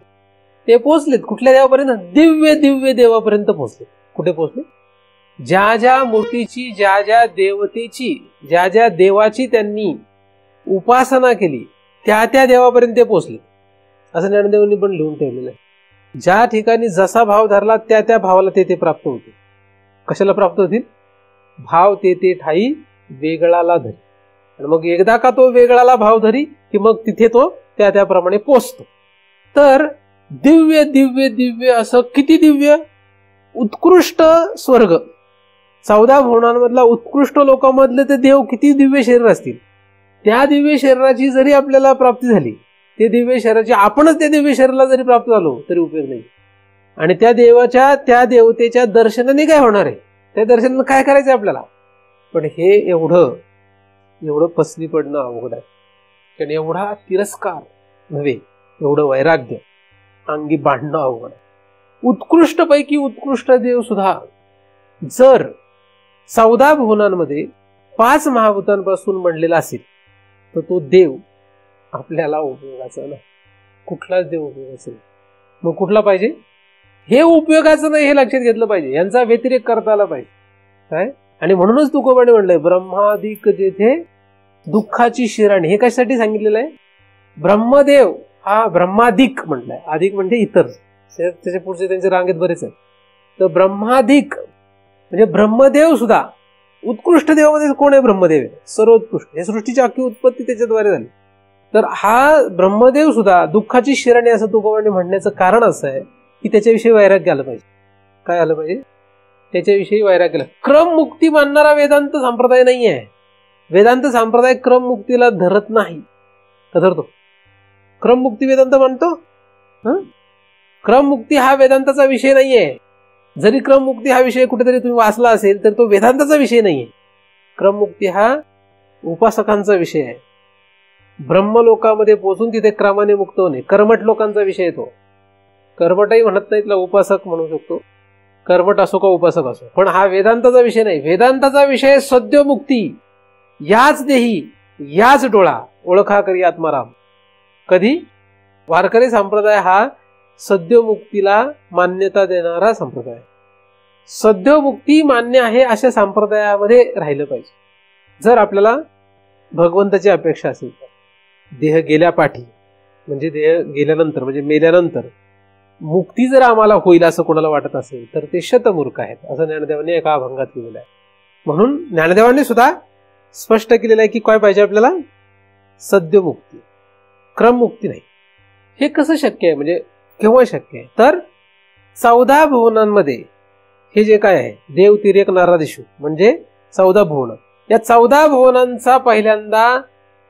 ते पोहोचलेत कुठल्या देवापर्यंत? दिव्य देवापर्यंत पोहोचले. कुठे पोहोचले? ज्या मूर्तीची, ज्या देवतेची, ज्या देवाची त्यांनी उपासना केली त्या देवापर्यंत ते पोहोचले. असं ज्ञानदेवांनी पण लिहून ठेवलेलं आहे. ज्या ठिकाणी जसा भाव धरला त्या भावाला ते प्राप्त होते. कशाला प्राप्त होतील? भाव ते ठाई वेगळाला धरी. आणि मग एकदा का तो वेगळाला भाव धरी की मग तिथे तो त्याप्रमाणे पोचतो. तर दिव्य असं किती दिव्य, उत्कृष्ट स्वर्ग, 14 भुवनांमधला उत्कृष्ट लोकांमधले ते देव किती दिव्य शरीर असतील. त्या दिव्य शरीराची जरी आपल्याला प्राप्ती झाली, ते दिव्य शरीराची, आपणच त्या दिव्य शरीराला जरी प्राप्त झालो तरी उपयोग नाही. आणि त्या देवाच्या, त्या देवतेच्या दर्शनाने काय होणार आहे? त्या दर्शनाने काय करायचं आपल्याला? पण हे एवढं पसली पडणं अवघड आहे. कारण एवढा तिरस्कार नव्हे, एवढं वैराग्य अंगी बांधणं अवघड आहे. उत्कृष्ट पैकी उत्कृष्ट देव सुद्धा जर 14 भुवनांमध्ये 5 महाभूतांपासून बनलेला असेल तर तो देव आपल्याला उपयोगाचा नाही. कुठलाच देव उपयोगाचा नाही. मग कुठला पाहिजे? हे उपयोगाचं नाही हे लक्षात घेतलं पाहिजे. यांचा व्यतिरेक करता आला पाहिजे. काय? आणि म्हणूनच तुकोबाने म्हणलंय ब्रह्मादिक जेथे दुःखाची शिराणी. हे कशासाठी सांगितलेलं आहे? ब्रह्मदेव हा ब्रह्मादिक म्हटलाय. अधिक म्हणजे इतर, त्याच्या पुढचे त्यांच्या रांगेत बरेच आहेत. तर ब्रह्मादिक म्हणजे ब्रह्मदेव सुद्धा उत्कृष्ट देवामध्ये कोण आहे? ब्रह्मदेव आहे, सर्वोत्कृष्ट. हे सृष्टीची अख्खी उत्पत्ती त्याच्याद्वारे झाली. तर हा ब्रह्मदेव सुद्धा दुःखाची शिराणी असं तुकोबाने म्हणण्याचं कारण असं आहे की त्याच्याविषयी वैराग्य आलं पाहिजे. काय आलं पाहिजे? त्याच्याविषयी वैराग्य. क्रममुक्ती मानणारा वेदांत संप्रदाय नाही आहे. वेदांत संप्रदाय क्रममुक्तीला धरत नाही. का धरतो? क्रममुक्ती वेदांत मानतो? क्रममुक्ती हा वेदांताचा विषय नाहीये. जरी क्रममुक्ती हा विषय कुठेतरी तुम्ही वाचला असेल तर तो वेदांताचा विषय नाहीये. क्रममुक्ती हा उपासकांचा विषय आहे. ब्रह्मलोकामध्ये पोहोचून तिथे क्रमाने मुक्त होणे कर्मठ लोकांचा विषय. तो कर्मठही म्हणत नाही, तिला उपासक म्हणू शकतो. कर्मठ असो का उपासक असो, पण हा वेदांताचा विषय नाही. वेदांताचा विषय सद्योमुक्ती. याच देही याच डोळा ओळखा करी आत्माराम. कधी? वारकरी संप्रदाय हा सद्योमुक्तीला मान्यता देणारा संप्रदाय. सद्योमुक्ती मान्य आहे अशा संप्रदायामध्ये राहिलं पाहिजे. जर आपल्याला भगवंताची अपेक्षा असेल तर, देह गेल्या पाठी म्हणजे देह गेल्यानंतर म्हणजे मेल्यानंतर मुक्ती जर आम्हाला होईल असं कोणाला वाटत असेल तर ते शतमूर्ख आहेत, असं ज्ञानदेवांनी एका अभंगात लिहिलेलं आहे. म्हणून ज्ञानदेवांनी सुद्धा स्पष्ट केलेलं आहे की काय पाहिजे आपल्याला, सद्यमुक्ती, क्रममुक्ती नाही. हे कसं शक्य आहे, म्हणजे केव्हा शक्य आहे, तर 14 भुवनांमध्ये हे जे काय आहे देव तिर्यक नारादिशू म्हणजे 14 भुवन, या 14 भुवनांचा पहिल्यांदा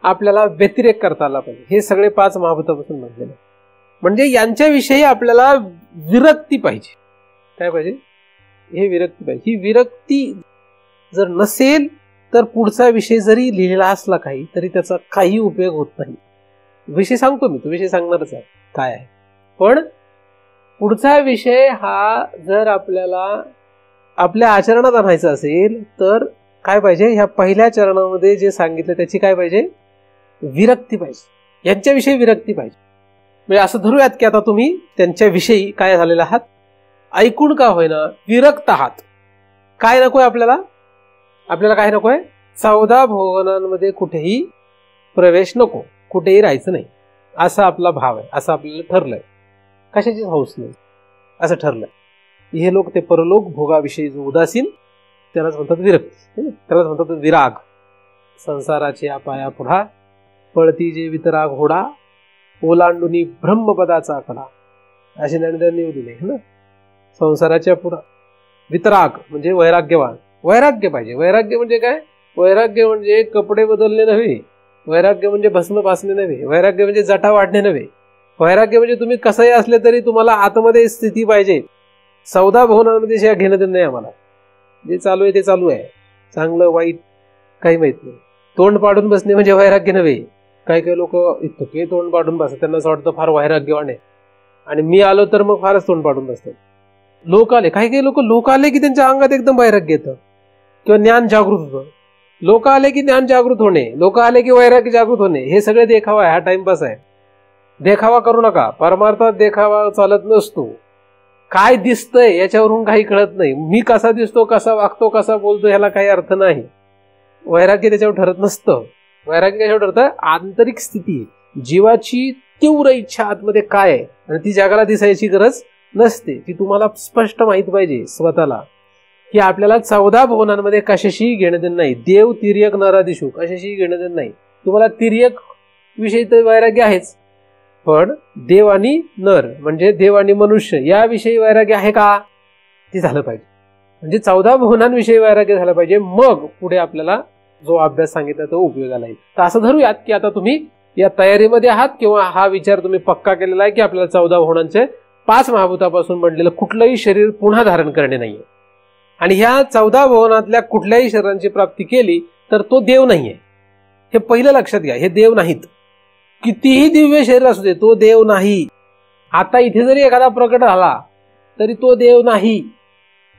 आपल्याला व्यतिरेक करता आला पाहिजे. हे सगळे 5 महाभूतापासून बनलेले, म्हणजे यांच्याविषयी आपल्याला विरक्ती पाहिजे. काय पाहिजे, हे विरक्ती पाहिजे. ही विरक्ती जर नसेल तर पुढचा विषय जरी लिहिलेला असला काही तरी त्याचा काही उपयोग होत नाही. विषय सांगतो मी, तो विषय सांगणारच आहे काय आहे, पण पुढचा विषय हा जर आपल्याला आपल्या आचरणात आणायचा असेल तर काय पाहिजे, ह्या पहिल्या चरणामध्ये जे सांगितलं त्याची काय पाहिजे, विरक्ती पाहिजे. यांच्याविषयी विरक्ती पाहिजे. म्हणजे असं धरूयात की आता तुम्ही त्यांच्याविषयी काय झालेला आहात, ऐकून का होईना विरक्त आहात. काय नकोय आपल्याला, आपल्याला काय नकोय, 14 भुवनांमध्ये कुठेही प्रवेश नको, कुठेही राहायचं नाही, असा आपला भाव आहे, असं आपल्याला ठरलंय. कशाचीच हौस नाही असं ठरलंय. हे लोक ते परलोक भोगाविषयी जो उदासीन त्यालाच म्हणतात विरक्ती, त्यालाच म्हणतात विराग. संसाराची पाया पुढा पळती जे वितराग होडा, ओलांडुनी ब्रह्मपदाचा कडा, असे ज्ञानदेवांनी लिहिले ना. संसाराच्या पुढा वितराग म्हणजे वैराग्यवान, वैराग्य पाहिजे. वैराग्य म्हणजे काय, वैराग्य म्हणजे कपडे बदलणे नव्हे, वैराग्य म्हणजे भस्म पासणे नव्हे, वैराग्य म्हणजे जटा वाढणे नव्हे, वैराग्य म्हणजे तुम्ही कसंही असले तरी तुम्हाला आतमध्ये स्थिती पाहिजे. 14 भुवनांमध्ये जे घेणं देणं नाही आम्हाला, जे चालू आहे ते चालू आहे, चांगलं वाईट काही माहित नाही. तोंड पाडून बसणे म्हणजे वैराग्य नव्हे. काही काही लोक इतके तोंड पाडून बसतात, त्यांना असं वाटतं फार वैराग्यवान आहे, आणि मी आलो तर मग फारच तोंड पाडून बसतात. लोक आले, काही काही लोक आले की त्यांच्या अंगात एकदम वैराग्य येतं किंवा ज्ञान जागृत होतं. लोक आले की ज्ञान जागृत होणे, लोक आले की वैराग्य जागृत होणे, हे सगळे देखावा आहे, हा टाइमपास आहे. देखावा करू नका, परमार्थात देखावा चालत नसतो. काय दिसतंय याच्यावरून काही कळत नाही. मी कसा दिसतो, कसा वागतो, कसा बोलतो ह्याला काही अर्थ नाही. वैराग्य त्याच्यावर ठरत नसतं. वैराग्य कशावर ठरतं, आंतरिक स्थिती, जीवाची तीव्र इच्छा आतमध्ये काय आहे, आणि ती जगाला दिसायची गरज नसते. ती तुम्हाला स्पष्ट माहित पाहिजे स्वतःला की आपल्याला 14 भुवनांमध्ये कशाशी घेणं देणं नाही. देव तिर्यक नरादिशू कशाशी घेणं देणं नाही. तुम्हाला तिर्यक विषयी तर वैराग्य आहेच, पण देव आणि नर म्हणजे देव आणि मनुष्य याविषयी वैराग्य आहे का, ते झालं पाहिजे. म्हणजे 14 भुवनांविषयी वैराग्य झालं पाहिजे, मग पुढे आपल्याला जो अभ्यास सांगितला तो उपयोगाला येईल. तर असं धरूयात की आता तुम्ही या तयारीमध्ये आहात किंवा हा विचार तुम्ही पक्का केलेला आहे की आपल्याला 14 भुवनांचे 5 महाभूतापासून बनलेलं कुठलंही शरीर पुन्हा धारण करणे नाहीये, आणि ह्या 14 भुवनातल्या कुठल्याही शरीरांची प्राप्ती केली तर तो देव नाहीये. हे पहिलं लक्षात घ्या, हे देव नाहीत. कितीही दिव्य शरीर असू दे, तो देव नाही. आता इथे जरी एखादा प्रकट झाला तरी तो देव नाही.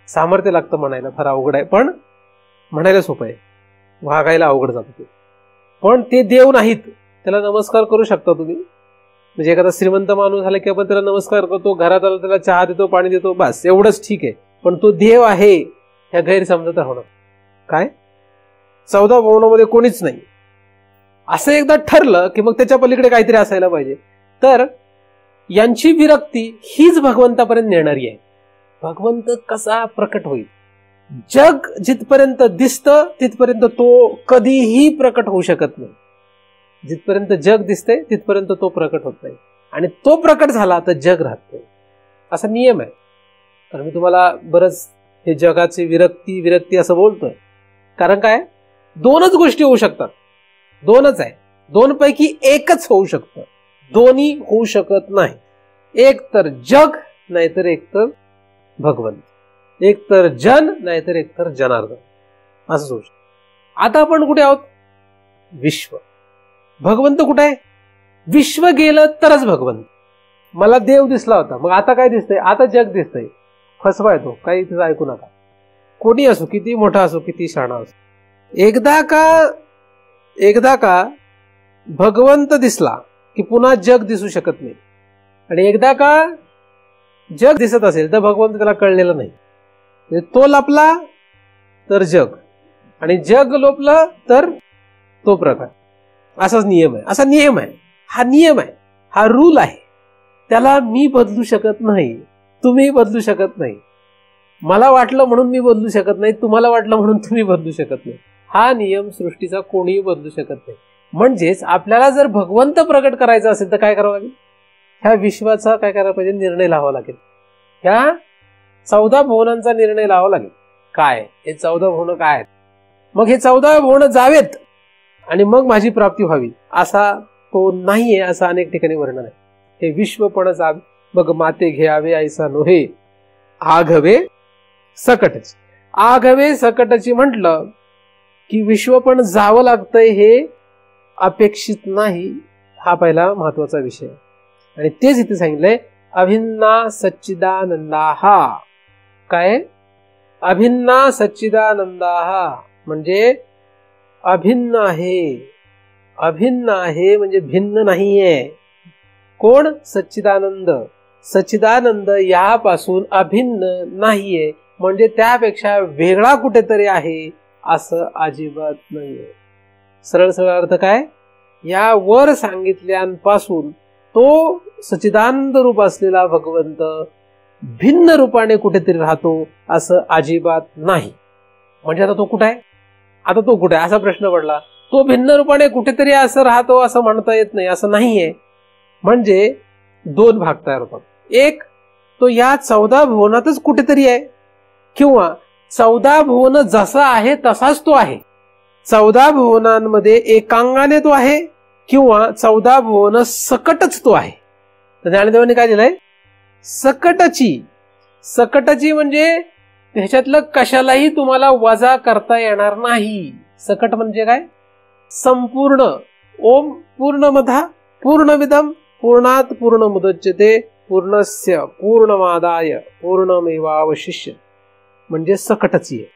सामर्थ्य लागतं म्हणायला, फार अवघड आहे, पण म्हणायला सोपं आहे, वागायला अवघड जातं. पण ते देव नाहीत. त्याला नमस्कार करू शकता तुम्ही, म्हणजे एखादा श्रीमंत माणूस झाला की आपण त्याला नमस्कार करतो, घरात आला त्याला चहा देतो, पाणी देतो, बस एवढंच ठीक आहे. पण तो देव आहे ह्या गैरसमजत होणार. काय 14 भुवनामध्ये कोणीच नाही असं एकदा ठरलं की मग त्याच्या पलीकडे काहीतरी असायला पाहिजे. तर यांची विरक्ती हीच भगवंतापर्यंत नेणारी आहे. भगवंत कसा प्रकट होईल, जग जिथपर्यंत दिसतं तिथपर्यंत तो कधीही प्रकट होऊ शकत नाही. जिथपर्यंत जग दिसते तिथपर्यंत तो प्रकट होत नाही, आणि तो प्रकट झाला तर जग राहत नाही, असा नियम आहे. तर मी तुम्हाला बरंच हे जगाची विरक्ती विरक्ती असं बोलतोय, कारण काय 2च गोष्टी होऊ शकतात. 2च आहे, 2 पैकी एकच होऊ शकतं, दोन्ही होऊ शकत नाही. एक तर जग, नाहीतर एक तर भगवंत. एक तर जन, नाहीतर एक तर जनार्दन, असंच होऊ शकतं. आता आपण कुठे आहोत, विश्व. भगवंत कुठे आहे, विश्व गेलं तरच भगवंत. मला देव दिसला होता, मग आता काय दिसतंय, आता जग दिसतंय. फसवा येतो, काही तिचं ऐकू नका. कोणी असो, किती मोठा असो, किती शहाणा असो, एकदा का भगवंत दिसला की पुन्हा जग दिसू शकत नाही. आणि एकदा का जग दिसत असेल तर भगवंत त्याला कळलेलं नाही. तो लपला तर जग, आणि जग लोपलं तर तो प्रकार. असाच नियम आहे, असा नियम आहे, हा नियम आहे, हा रूल आहे. त्याला मी बदलू शकत नाही, तुम्ही बदलू शकत नाही. मला वाटलं म्हणून मी बदलू शकत नाही, तुम्हाला वाटलं म्हणून तुम्ही बदलू शकत नाही. हा नियम सृष्टीचा कोणीही बदलू शकत नाही. म्हणजेच आपल्याला जर भगवंत प्रगट करायचा असेल तर काय करावं लागेल? ह्या विश्वाचा काय करायला पाहिजे? निर्णय लावावा लागेल. ह्या 14 भुवनांचा निर्णय लावावा लागेल. काय हे 14 भुवन काय आहेत? मग हे 14 भुवन जावेत आणि मग माझी प्राप्ती व्हावी असा तो नाहीये, असं अनेक ठिकाणी वर्णन आहे. हे विश्वपण जावे मग माते घ्यावे ऐसा नोहे आघवे सकटची. आघवे सकटची म्हटलं की विश्वपण जावं लागतंय हे अपेक्षित नाही, हा पहिला महत्वाचा विषय. आणि तेच इथे सांगितलंय अभिन्ना सच्चिदानंदाहा. काय? अभिन्ना सच्चिदानंदाहा म्हणजे अभिन्न आहे. अभिन्न आहे म्हणजे भिन्न नाहीये. कोण? सच्चिदानंद. सच्चिदानंद यापासून अभिन्न नाहीये म्हणजे त्यापेक्षा वेगळा कुठेतरी आहे असं अजिबात नाहीये. सरळ सरळ अर्थ काय? या वर सांगितल्यापासून तो सच्चिदानंद रूप असलेला भगवंत भिन्न रूपाने कुठेतरी राहतो असं अजिबात नाही. म्हणजे आता तो कुठे आहे? आता तो कुठे आहे असा प्रश्न पडला. तो भिन्न रूपाने कुठेतरी असं राहतो असं म्हणता येत नाही, असं नाहीये. म्हणजे 2 भाग तयार होतात. एक, तो या 14 भुवनातच कुठेतरी आहे, किंवा 14 भुवन जसा आहे तसाच तो आहे. 14 भुवनांमध्ये एकांगाने तो आहे, किंवा 14 भुवन सकटच तो आहे. तर ज्ञानदेवांनी काय दिलंय? सकटची. सकटची म्हणजे ह्याच्यातलं कशालाही तुम्हाला वजा करता येणार नाही. सकट म्हणजे काय? संपूर्ण. ओम पूर्णमधा पूर्णमिदं पूर्णात पूर्णमुदच्यते पूर्णस्य पूर्णमादाय पूर्णमेवावशिष्यते. म्हणजे सकटची आहे,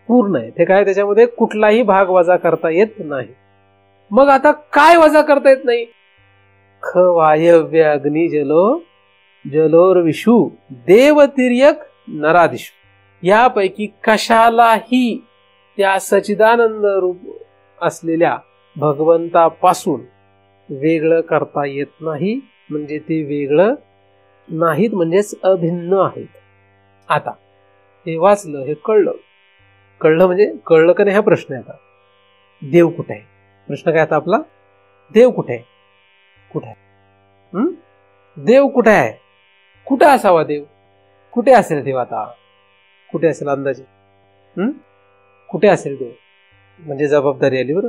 पूर्ण आहे. ते काय? त्याच्यामध्ये कुठलाही भाग वजा करता येत नाही. मग आता काय वजा करता येत नाही? ख वायव्य अग्नी जलो जलोर्विषु देवतिर्यक नरादिषु. यापैकी कशालाही त्या सच्चिदानंद रूप असलेल्या भगवंतापासून वेगळं करता येत नाही. म्हणजे ते वेगळं नाहीत, म्हणजेच अभिन्न आहेत. आता हे वाचलं, हे कळलं. कळलं म्हणजे कळलं का नाही हा प्रश्न आहे. आता देव कुठे आहे? प्रश्न काय आता आपला? देव कुठे आहे? कुठे आहे? देव कुठे आहे? कुठे असावा देव? कुठे असेल देव? आता कुठे असेल अंदाजे? कुठे असेल देव? म्हणजे जबाबदारी आली. बरं,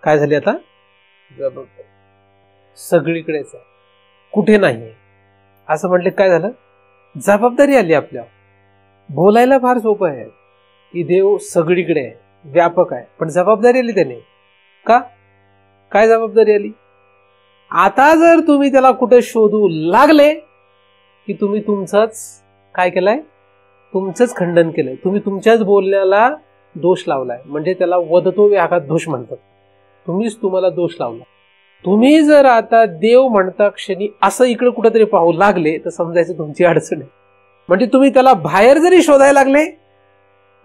काय झाली आता? जबाबदारी सगळीकडेच आहे, कुठे नाहीये असं म्हटलं काय झालं? जबाबदारी आली आपल्यावर. बोलायला फार सोपं आहे की देव सगळीकडे आहे, व्यापक आहे, पण जबाबदारी आली त्याने. का? काय जबाबदारी आली? आता जर तुम्ही त्याला कुठे शोधू लागले की तुम्ही तुमचंच काय केलंय? तुमचंच खंडन केलंय. तुम्ही तुमच्याच बोलण्याला दोष लावलाय. म्हणजे त्याला वदतो व्याघात दोष म्हणतात. तुम्हीच तुम्हाला दोष लावला. तुम्ही जर आता देव म्हणता क्षणी असं इकडे कुठेतरी पाहू लागले तर समजायचं तुमची अडचण आहे. म्हणजे तुम्ही त्याला बाहेर जरी शोधायला लागले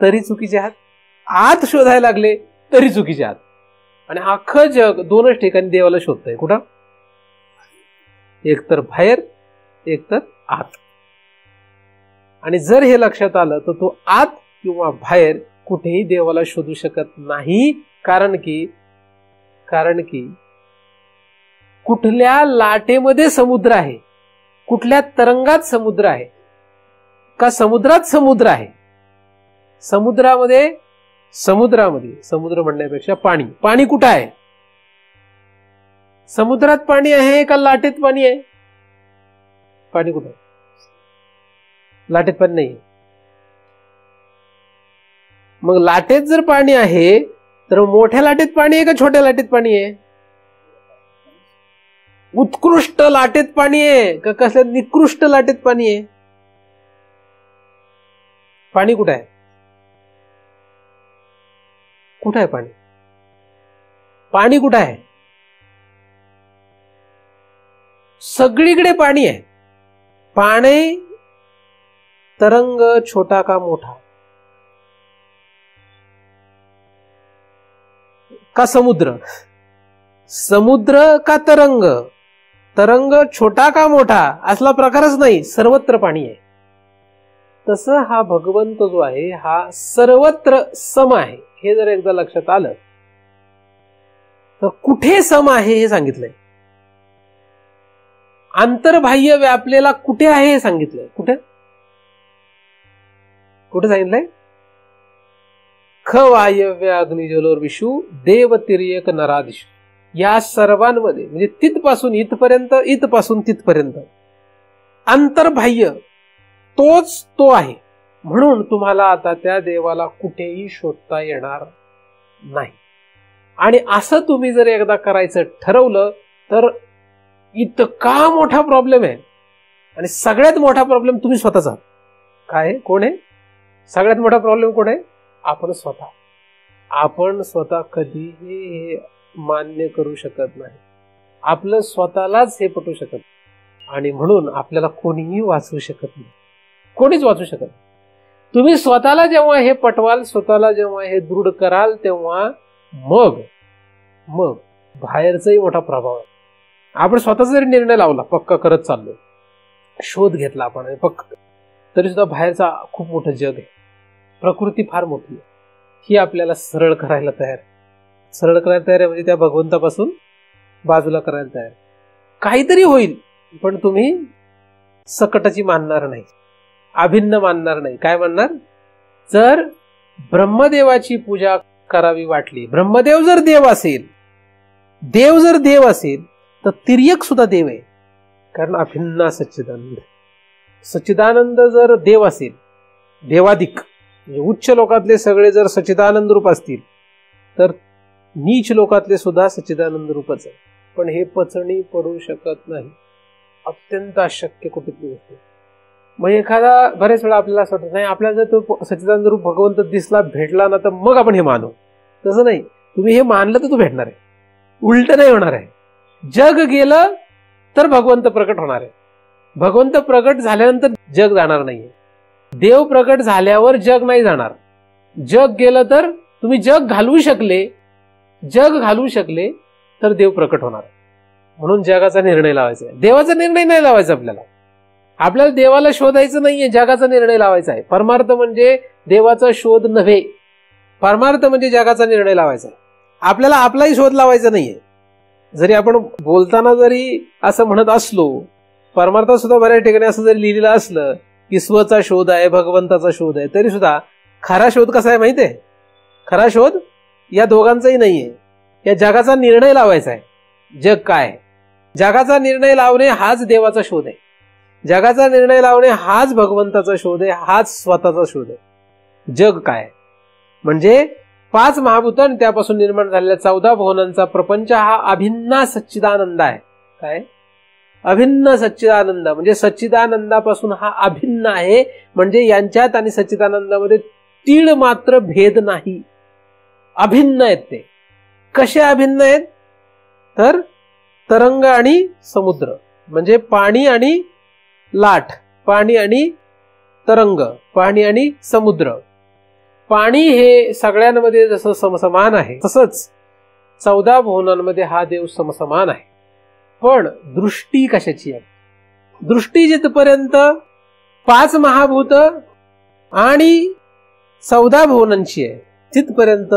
तरी चुकीचे आहात, आत शोधायला लागले तरी चुकीचे आहात. आणि अख्खं जग 2च ठिकाणी देवाला शोधतंय. कुठं? एक तर बाहेर, एक तर आत. आणि जर हे लक्षात आलं तर तो आत किंवा बाहेर कुठेही देवाला शोधू शकत नाही. कारण की कुठल्या लाटेमध्ये समुद्र आहे, कुठल्या तरंगात समुद्र आहे, का समुद्रात समुद्र आहे? समुद्रामध्ये समुद्र म्हणण्यापेक्षा पाणी कुठं आहे? समुद्रात पाणी आहे का लाटेत पाणी आहे? पाणी कुठं? लाटेत पाणी नाही. मग लाटेत जर पाणी आहे तर मोठ्या लाटेत पाणी आहे का छोट्या लाटेत पाणी आहे? उत्कृष्ट लाटेत पाणी आहे का कसल्या निकृष्ट लाटेत पाणी आहे? पाणी कुठं आहे? कुठं आहे पाणी? पाणी कुठं आहे? सगळीकडे पाणी आहे. पाणी तरंग छोटा का मोठा? का समुद्र, समुद्र का तरंग, तरंग छोटा का मोठा असला प्रकारच नाही, सर्वत्र पाणी आहे. तसं हा भगवंत जो आहे हा सर्वत्र सम आहे. हे जर एकदा लक्षात आलं तर कुठे सम आहे हे सांगितलंय. आंतरबाह्य व्यापलेला कुठे आहे हे सांगितलंय. कुठे कुठे सांगितलंय? ख वायव्य अग्निजलोर विषू देव तिर्यक नरादिशू. या सर्वांमध्ये म्हणजे तिथपासून इथपर्यंत, इथपासून तिथपर्यंत आंतरबाह्य तोच तो आहे. म्हणून तुम्हाला आता त्या देवाला कुठेही शोधता येणार नाही. आणि असं तुम्ही जर एकदा करायचं ठरवलं तर इतका मोठा प्रॉब्लेम आहे. आणि सगळ्यात मोठा प्रॉब्लेम तुम्ही स्वतःचा. काय? कोण आहे सगळ्यात मोठा प्रॉब्लेम? कोण आहे? आपण स्वतः. आपण स्वतः कधीही हे मान्य करू शकत नाही. आपलं स्वतःलाच हे पटू शकत. आणि म्हणून आपल्याला कोणीही वाचवू शकत नाही, कोणीच वाचू शकत. तुम्ही स्वतःला जेव्हा हे पटवाल, स्वतःला जेव्हा हे दृढ कराल, तेव्हा मग बाहेरचाही मोठा प्रभाव आहे. आपण स्वतःचा जरी निर्णय लावला, पक्का करत चाललो, शोध घेतला आपण पक्का, तरी सुद्धा बाहेरचा खूप मोठं जग आहे. प्रकृती फार मोठी आहे. ही आपल्याला सरळ करायला तयार आहे. सरळ करायला तयार आहे म्हणजे त्या भगवंतापासून बाजूला करायला तयार. काहीतरी होईल पण तुम्ही सकटाची मानणार नाही, अभिन्न मानणार नाही. काय मानणार? जर ब्रह्मदेवाची पूजा करावी वाटली, ब्रह्मदेव जर देव असेल, देव जर देव असेल तर तिर्यक सुद्धा देव आहे. कारण अभिन्न सच्चिदानंद. सच्चिदानंद जर देव असेल, देवाधिक म्हणजे उच्च लोकातले सगळे जर सच्चिदानंद रूप असतील तर नीच लोकातले सुद्धा सच्चिदानंद रूपच आहे. पण हे पचणी पडू शकत नाही. अत्यंत अशक्य कुठली गोष्ट. मग एखादा बरेच वेळा आपल्याला असं वाटत नाही, आपल्याला जर तो सच्चिदानंद रूप भगवंत दिसला, भेटला ना, तर मग आपण हे मानू. तसं नाही. तुम्ही हे मानलं तर तो भेटणार आहे. उलट नाही होणार आहे. जग गेलं तर भगवंत प्रकट होणार आहे. भगवंत प्रकट झाल्यानंतर जग जाणार नाहीये. देव प्रकट झाल्यावर जग नाही जाणार. जग गेलं तर तुम्ही जग घालवू शकले तर देव प्रकट होणार. म्हणून जगाचा निर्णय लावायचा आहे. देवाचा निर्णय नाही लावायचा आपल्याला. आपल्याला देवाला शोधायचं नाहीये, जगाचा निर्णय लावायचा आहे. परमार्थ म्हणजे देवाचा शोध नव्हे, परमार्थ म्हणजे जगाचा निर्णय लावायचा आहे. आपल्याला आपलाही शोध लावायचा नाहीये. जरी आपण बोलताना जरी असं म्हणत असलो, परमार्थात सुद्धा बऱ्याच ठिकाणी असं जरी लिहिलेलं असलं की स्वचा शोध आहे, भगवंताचा शोध आहे, तरी सुद्धा खरा शोध कसा आहे माहितीये? खरा शोध या दोघांचाही नाहीये. या जगाचा निर्णय लावायचा आहे. जग काय? जगाचा निर्णय लावणे हाच देवाचा शोध आहे. जगाचा निर्णय लावणे हाच भगवंताचा शोध आहे, हाच स्वतःचा शोध आहे. जग काय म्हणजे 5 महाभूत आणि त्यापासून निर्माण झालेल्या 14 भुवनांचा प्रपंच हा अभिन्न सच्चिदानंद आहे. काय? अभिन्न सच्चिदानंद म्हणजे सच्चिदानंदापासून हा अभिन्न आहे. म्हणजे यांच्यात आणि सच्चिदानंदामध्ये तीळ मात्र भेद नाही. अभिन्न आहेत ते. कसे अभिन्न आहेत? तर तरंग आणि समुद्र म्हणजे पाणी आणि लाट, पाणी आणि तरंग, पाणी आणि समुद्र. पाणी हे सगळ्यांमध्ये जसं समसमान आहे, तसंच 14 भुवनांमध्ये हा देव समसमान आहे. पण दृष्टी कशाची आहे? दृष्टी जिथपर्यंत 5 महाभूत आणि 14 भुवनांची आहे तिथपर्यंत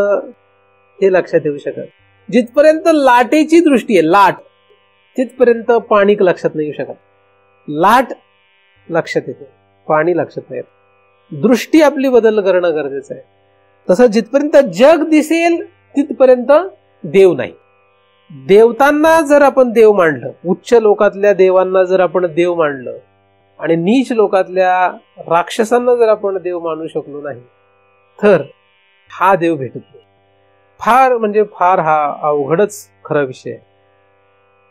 हे लक्षात येऊ शकत. जिथपर्यंत लाटेची दृष्टी आहे, लाट, तिथपर्यंत पाणी लक्षात नाही येऊ शकत. लाट लक्षात येते, पाणी लक्षात नाही येत. दृष्टी आपली बदल करणं गरजेचं आहे. तसं जिथपर्यंत जग दिसेल तिथपर्यंत देव नाही. देवतांना जर आपण देव मानलं, उच्च लोकातल्या देवांना जर आपण देव मानलं आणि नीच लोकातल्या राक्षसांना जर आपण देव मानू शकलो नाही तर हा देव भेटत नाही. फार म्हणजे फार हा अवघडच खरा विषय आहे.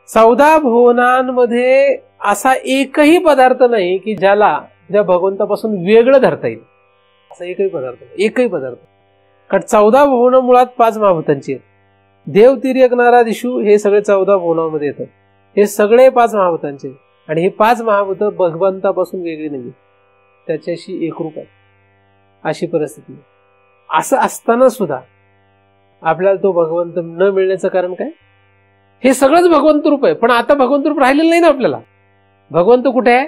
14 भुवनांमध्ये असा एकही पदार्थ नाही की ज्याला त्या भगवंतापासून वेगळं धरता येईल. असा एकही पदार्थ नाही, एकही पदार्थ. कारण 14 भुवन मुळात 5 महाभूतांची आहेत. देव तिर्यक नारादिशू हे सगळे 14 भुवनामध्ये येतात. हे सगळे 5 महाभूतांचे आणि हे 5 महाभूत भगवंतापासून वेगळी नाही, त्याच्याशी एकरूप आहे. अशी परिस्थिती. असं असताना सुद्धा आपल्याला तो भगवंत न मिळण्याचं कारण काय? हे सगळंच भगवंत रूप आहे, पण आता भगवंत रूप राहिलेलं नाही ना आपल्याला. भगवंत कुठे आहे?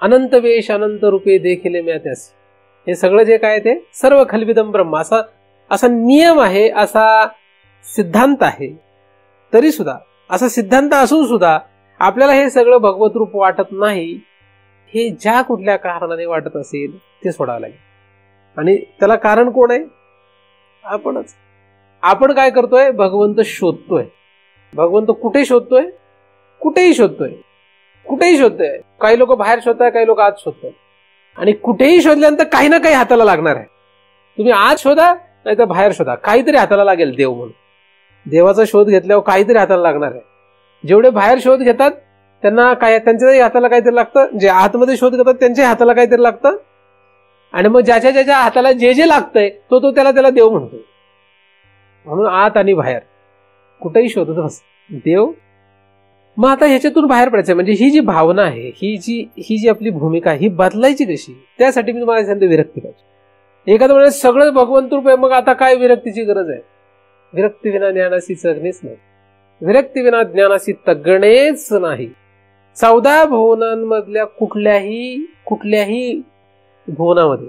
अनंत वेश अनंत रूपे देखिले म्या त्यास. हे सगळं जे काय ते सर्व खलविदम ब्रह्म असा नियम आहे, असा सिद्धांत आहे. तरी सुद्धा असा सिद्धांत असून सुद्धा आपल्याला हे सगळं भगवत रूप वाटत नाही. हे ज्या कुठल्या कारणाने वाटत असेल ते सोडावं लागेल. आणि त्याला कारण कोण आहे? आपणच. आपण काय करतोय? भगवंत शोधतोय. भगवंत कुठे शोधतोय? कुठेही शोधतोय. कुठेही शोधतोय. काही लोक बाहेर शोधताय, काही लोक आत शोधताय. आणि कुठेही शोधल्यानंतर काही ना काही हाताला लागणार आहे. तुम्ही आत शोधा नाही तर बाहेर शोधा, काहीतरी हाताला लागेल. देव म्हणून देवाचा शोध घेतल्यावर काहीतरी हाताला लागणार आहे. जेवढे बाहेर शोध घेतात त्यांना काय, त्यांच्याही हाताला काहीतरी लागतं. जे आतमध्ये शोध घेतात त्यांच्याही हाताला काहीतरी लागतं. आणि मग ज्याच्या ज्याच्या हाताला जे जे लागतंय तो त्याला देव म्हणतो. म्हणून आत आणि बाहेर कुठेही शोधत बस देव. मग आता ह्याच्यातून बाहेर पडायचं म्हणजे ही जी भावना आहे, ही जी आपली भूमिका ही बदलायची कशी? त्यासाठी मी तुम्हाला सांगतो विरक्ती पाहिजे. एखाद्या वेळेस सगळं भगवंत रूप आहे, मग आता काय विरक्तीची गरज आहे? विरक्ती विना ज्ञानाशी तगणेच नाही. विरक्ती विना ज्ञानाशी तगणेच नाही. 14 भुवनांमधल्या कुठल्याही भुवनामध्ये,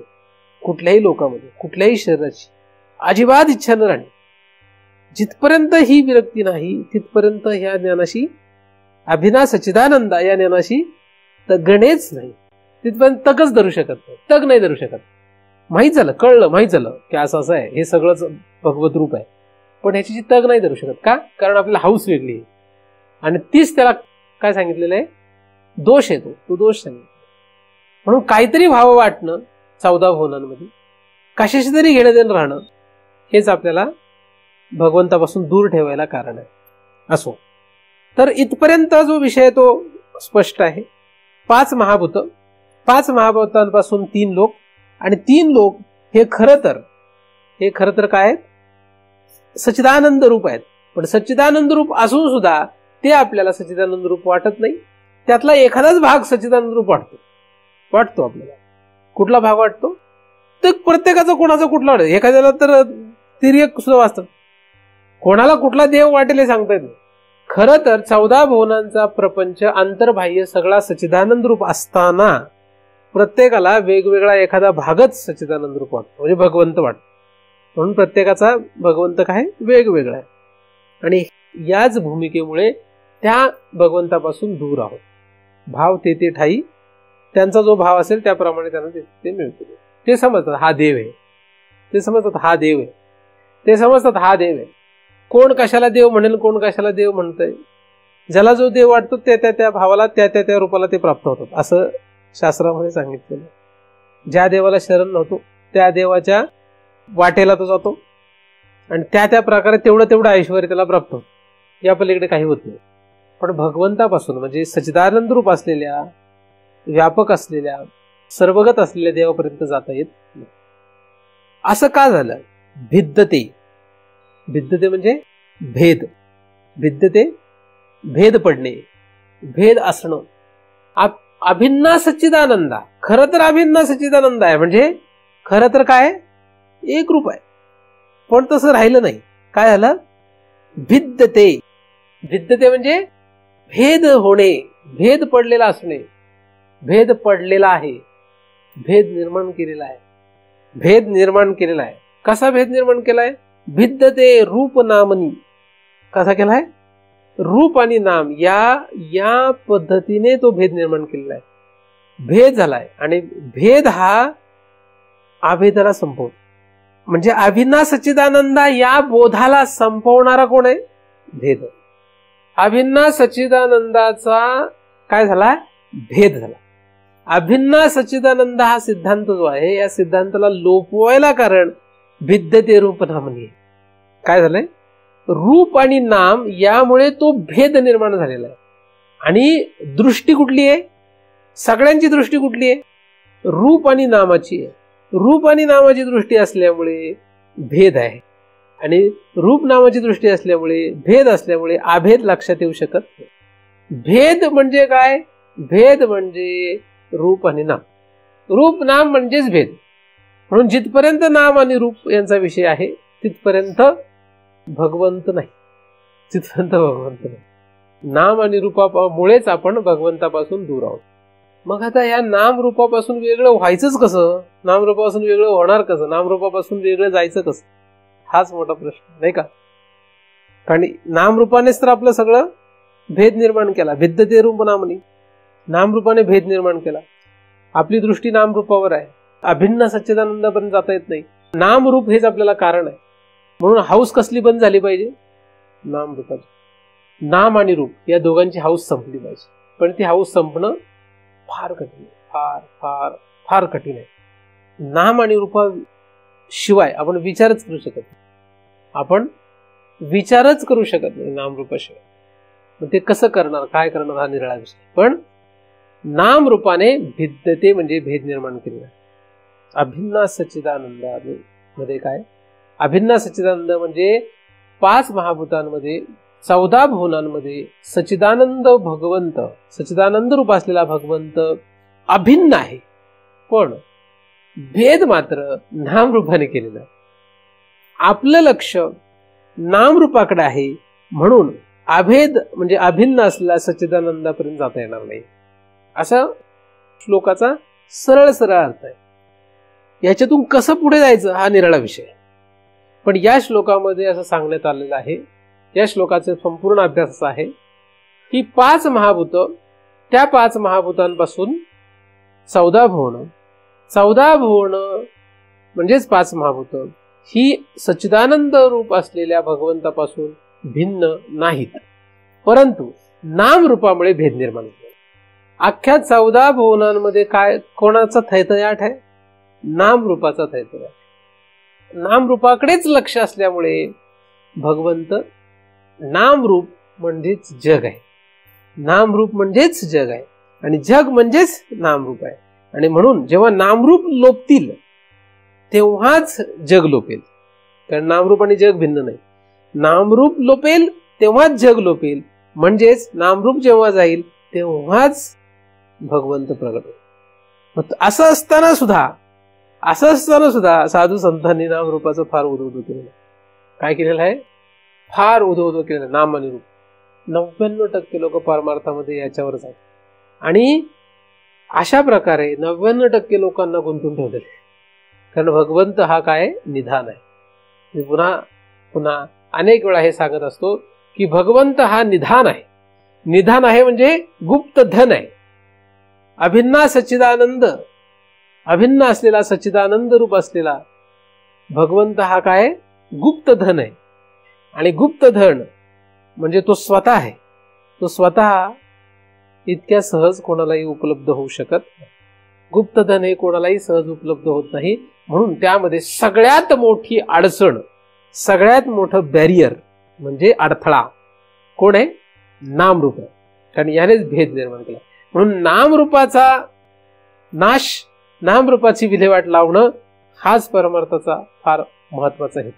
कुठल्याही लोकांमध्ये, कुठल्याही शरीराची अजिबात इच्छा न राहणे. जिथपर्यंत ही विरक्ती नाही तिथपर्यंत ह्या ज्ञानाशी, अभिना सच्चिदानंदा या ज्ञानाशी तगणेच नाही. तिथपर्यंत तगच धरू शकत नाही, तग नाही धरू शकत. माहीत झालं, कळलं, माहीत झालं की असं आहे, हे सगळंच भगवत रूप आहे, पण ह्याची तग नाही धरू शकत. का? कारण आपल्याला हाऊस वेगळी आहे. आणि तीच त्याला काय सांगितलेलं आहे? दोष येतो. तो दोष सांगितला. म्हणून काहीतरी भाव वाटणं 14 भुवनांमध्ये, कशाशी तरी घेणं देणं राहणं, हेच आपल्याला भगवंतापासून दूर ठेवायला कारण आहे. असो, तर इथपर्यंत जो विषय तो स्पष्ट आहे. 5 महाभूत, 5 महाभूतांपासून 3 लोक, आणि 3 लोक हे खरं तर काय आहेत? सच्चिदानंद रूप आहेत. पण सच्चिदानंद रूप असून सुद्धा ते आपल्याला सच्चिदानंद रूप वाटत नाही. त्यातला एखादाच भाग सच्चिदानंद रूप वाटतो आपल्याला. कुठला भाग वाटतो? तर प्रत्येकाचा कोणाचा कुठला वाटतो. एखाद्याला तर तिर्यक सुद्धा वाचतं, कोणाला कुठला देव वाटेल हे सांगता येत नाही. खरं तर 14 भुवनांचा प्रपंच अंतर्बाह्य सगळा सच्चिदानंद रूप असताना प्रत्येकाला वेगवेगळा एखादा भागच सच्चिदानंद रूप वाटतो, म्हणजे भगवंत वाटतो. म्हणून प्रत्येकाचा भगवंत काय वेगवेगळा आहे. आणि याच भूमिकेमुळे त्या भगवंतापासून दूर आहोत. भाव ते ठाई, त्यांचा जो भाव असेल त्याप्रमाणे त्यांना ते मिळते. ते समजतात हा देव आहे, ते समजतात हा देव आहे, ते समजतात हा देव आहे. कोण कशाला देव म्हणेल, कोण कशाला देव म्हणतंय, ज्याला जो देव वाटतो त्या भावाला त्या रूपाला ते प्राप्त होतात, असं शास्त्रामध्ये सांगितलेलं. ज्या देवाला शरण नव्हतो त्या देवाच्या वाटेला तो जातो आणि त्या प्रकारे तेवढं ऐश्वर्य त्याला प्राप्त होतं. या पलीकडे काही होत नाही. पण भगवंतापासून म्हणजे सच्चिदानंद रूप असलेल्या, व्यापक असलेल्या, सर्वगत असलेल्या देवापर्यंत जाता येत नाही. असं का झालं? भिद्यते म्हणजे भेद. भिद्यते भेद पडणे, भेद असणं. अभिन्ना सच्चिदानंदा, खरं तर अभिन्ना सच्चिदानंद आहे, म्हणजे खरं तर काय एक रूप आहे, पण तसं राहिलं नाही. काय झालं? भिद्यते म्हणजे भेद होणे, भेद पडलेला असणे. भेद पडलेला आहे, भेद निर्माण केलेला आहे. कसा भेद निर्माण केलाय? भिद्यते रूप नामनी. कसा केलाय? रूप आणि नाम या पद्धतीने तो भेद निर्माण केलेला आहे. भेद झालाय आणि भेद हा अभेदाला संपवतो. म्हणजे अभिन्ना सच्चिदानंदा या बोधाला संपवणारा कोण आहे? भेद. अभिन्ना सच्चिदानंदाचा काय झाला? भेद झाला. अभिन्ना सच्चिदानंद हा सिद्धांत जो आहे, या सिद्धांताला लोपवायला कारण भिद्यते रूप नामनी. काय झालंय? रूप आणि नाम यामुळे तो भेद निर्माण झालेला आहे. आणि दृष्टी कुठली आहे? सगळ्यांची दृष्टी कुठली आहे? रूप आणि नामाची आहे. रूप आणि नामाची दृष्टी असल्यामुळे भेद आहे, आणि रूप नामाची दृष्टी असल्यामुळे, भेद असल्यामुळे अभेद लक्षात येऊ शकत नाही. भेद म्हणजे काय? भेद म्हणजे रूप आणि नाम. रूप नाम म्हणजेच भेद. म्हणून जिथपर्यंत नाम आणि रूप यांचा विषय आहे तिथपर्यंत भगवंत नाही, तिथपर्यंत भगवंत नाही. नाम आणि रूपामुळेच आपण भगवंतापासून दूर आहोत. मग आता या नाम रूपापासून वेगळं व्हायचंच कसं? नाम रूपापासून वेगळं होणार कसं? नाम रूपापासून वेगळं जायचं कसं? हाच मोठा प्रश्न नाही का? कारण नाम रूपानेच तर आपलं सगळं भेद निर्माण केला. भिद्यते रूप नामनी, नाम रूपाने भेद निर्माण केला. आपली दृष्टी नाम रूपावर आहे. अभिन्न सच्चिदानंदापर्यंत जाता येत नाही. नाम रूप हेच आपल्याला कारण आहे. म्हणून हाऊस कसली बंद झाली पाहिजे? नाम रूपाची. नाम आणि रूप या दोघांची हाऊस संपली पाहिजे. पण ती हाऊस संपणं फार कठीण आहे. फार फार फार कठीण आहे. नाम आणि रूपाशिवाय आपण विचारच करू शकत नाही. आपण विचारच करू शकत नाही नाम रूपाशिवाय. मग ते कसं करणार, काय करणार हा निराळा विषय. पण नाम रूपाने भिद्यते म्हणजे भेद निर्माण केलेला. अभिन्न सच्चिदानंद मध्ये काय? अभिन्न सच्चिदानंद म्हणजे 5 महाभूतांमध्ये 14 भुवनांमध्ये सच्चिदानंद भगवंत, सच्चिदानंद रूप असलेला भगवंत अभिन्न आहे. पण भेद मात्र नाम रूपाने केलेला. आपलं लक्ष नाम रूपाकडे आहे म्हणून अभेद म्हणजे अभिन्न असलेला सच्चिदानंदापर्यंत जाता येणार नाही. असा श्लोकाचा सरळ सरळ अर्थ आहे. याच्यातून कसं पुढे जायचं हा निराळा विषय. पण या श्लोकामध्ये असं सांगण्यात आलेलं आहे, या श्लोकाचा संपूर्ण अभ्यास असा आहे की 5 महाभूत, त्या 5 महाभूतांपासून 14 भुवन, 14 भुवन म्हणजेच 5 महाभूत ही सच्चिदानंद रूप असलेल्या भगवंतापासून भिन्न नाहीत, परंतु नाम रूपामुळे भेद निर्माण झाला. अख्ख्या 14 भुवनांमध्ये काय कोणाचा थैथयाट आहे? नाम रूपाचा थैथयाट. नाम रूपाकडेच लक्ष असल्यामुळे भगवंत नाम रूप म्हणजेच जग आहे. नाम रूप म्हणजेच जग आहे आणि जग म्हणजेच नाम रूप आहे. आणि म्हणून जेव्हा नामरूप लोपतील तेव्हाच जग लोपेल. कारण नामरूप आणि जग भिन्न नाही. नामरूप लोपेल तेव्हाच जग लोपेल. म्हणजेच नामरूप जेव्हा जाईल तेव्हाच भगवंत प्रगट होईल. असं असताना सुद्धा साधू संतांनी नामरूपाचं फार उदो केलेलं. काय केलेलं आहे? फार उदो केलेलं नाम आणि रूप. 99% लोक परमार्थामध्ये याच्यावरच आहेत. आणि अशा प्रकारे 99% लोकांना गुंतून ठेवलेले. कारण भगवंत हा काय निधान आहे. मी पुन्हा पुन्हा अनेक वेळा हे सांगत असतो की भगवंत हा निधान आहे. निधान आहे म्हणजे गुप्त धन आहे. अभिन्न सच्चिदानंद, अभिन्न असलेला सच्चिदानंद रूप असलेला भगवंत हा काय गुप्त धन आहे. आणि गुप्त धन म्हणजे तो स्वतः आहे. तो स्वतः इतक्या सहज कोणालाही उपलब्ध होऊ शकत नाही. गुप्त धन हे कोणालाही सहज उपलब्ध होत नाही. म्हणून त्यामध्ये सगळ्यात मोठी अडचण, सगळ्यात मोठं बॅरियर म्हणजे अडथळा कोण आहे? नामरूप आहे. कारण यानेच भेद निर्माण केला. म्हणून नामरूपाचा नाश, नामरूपाची विल्हेवाट लावणं हाच परमार्थाचा फार महत्वाचा आहे.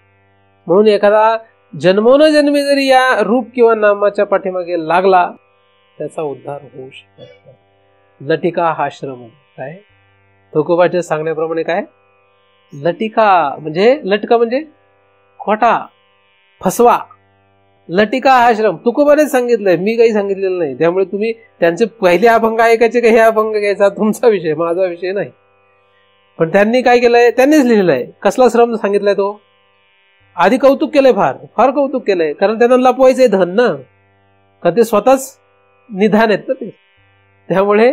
म्हणून एखादा जन्मोनजन्मी जरी या रूप किंवा नामाच्या पाठीमागे लागला त्याचा उद्धार होऊ शकत नाही. लटिका हा श्रम काय? तुकोबाच्या सांगण्याप्रमाणे काय? लटिका म्हणजे लटका म्हणजे खोटा, फसवा. लटिका हा श्रम तुकोबानेच सांगितलंय, मी काही सांगितलेलं नाही. त्यामुळे तुम्ही त्यांचे पहिले अभंग ऐकायचे का हे अभंग घ्यायचा तुमचा विषय, माझा विषय नाही. पण त्यांनी काय केलंय? त्यांनीच लिहिलेलं आहे. कसला श्रम सांगितलाय तो? आधी कौतुक केलंय, फार फार कौतुक केलंय. कारण त्यांना लपवायचंय धन ना, का ते स्वतःच निधान आहेत ना ते. त्यामुळे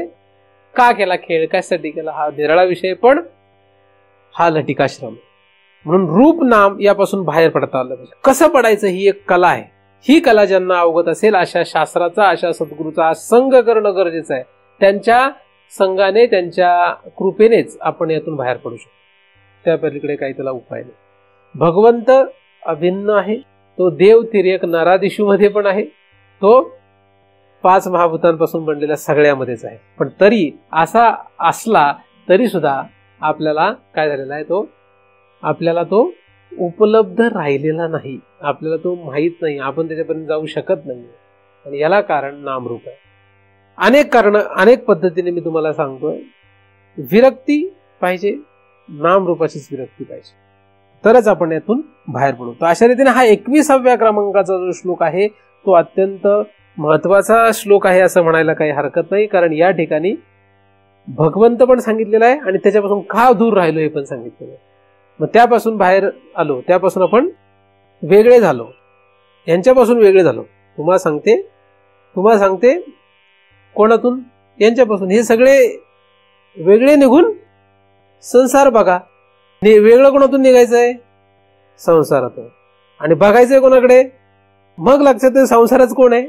का केला खेळ, कशासाठी केला हा निराळा विषय. पण हा लटिकाश्रम. म्हणून रूप नाम यापासून बाहेर पडता आलं पाहिजे. कसं पडायचं ही एक कला आहे. ही कला ज्यांना अवगत असेल अशा शास्त्राचा, अशा सद्गुरूचा संग करणं गरजेचं आहे. त्यांच्या संघाने, त्यांच्या कृपेनेच आपण यातून बाहेर पडू शकतो. त्या पलीकडे काही त्याला उपाय नाही. भगवंत अभिन्न आहे. तो देव तिर्यक नरादिशू मध्ये पण आहे. तो 5 महाभूतांपासून बनलेल्या सगळ्यामध्येच आहे. पण तरी असा असला तरी सुद्धा आपल्याला काय झालेला आहे? आपल्याला तो उपलब्ध राहिलेला नाही. आपल्याला तो माहित नाही. आपण त्याच्यापर्यंत जाऊ शकत नाही. आणि याला कारण नामरूप आहे. अनेक कारण, अनेक पद्धतीने मी तुम्हाला सांगतोय. विरक्ती पाहिजे, नामरूपाचीच विरक्ती पाहिजे. तरच आपण यातून बाहेर पडू. तर अशा रीतीने हा 21व्या क्रमांकाचा जो श्लोक आहे तो अत्यंत महत्वाचा श्लोक आहे असं म्हणायला काही हरकत नाही, कारण या ठिकाणी भगवंत पण सांगितलेला आहे आणि त्याच्यापासून का दूर राहिलो हे पण सांगितलेलं आहे. मग त्यापासून बाहेर आलो, त्यापासून आपण वेगळे झालो, यांच्यापासून वेगळे झालो. तुम्हाला सांगते कोणातून? यांच्यापासून. हे सगळे वेगळे निघून संसार बघा. वेगळं कोणातून निघायचं आहे? संसारातून. आणि बघायचंय कोणाकडे? मग लक्षात येतं संसारच कोण आहे?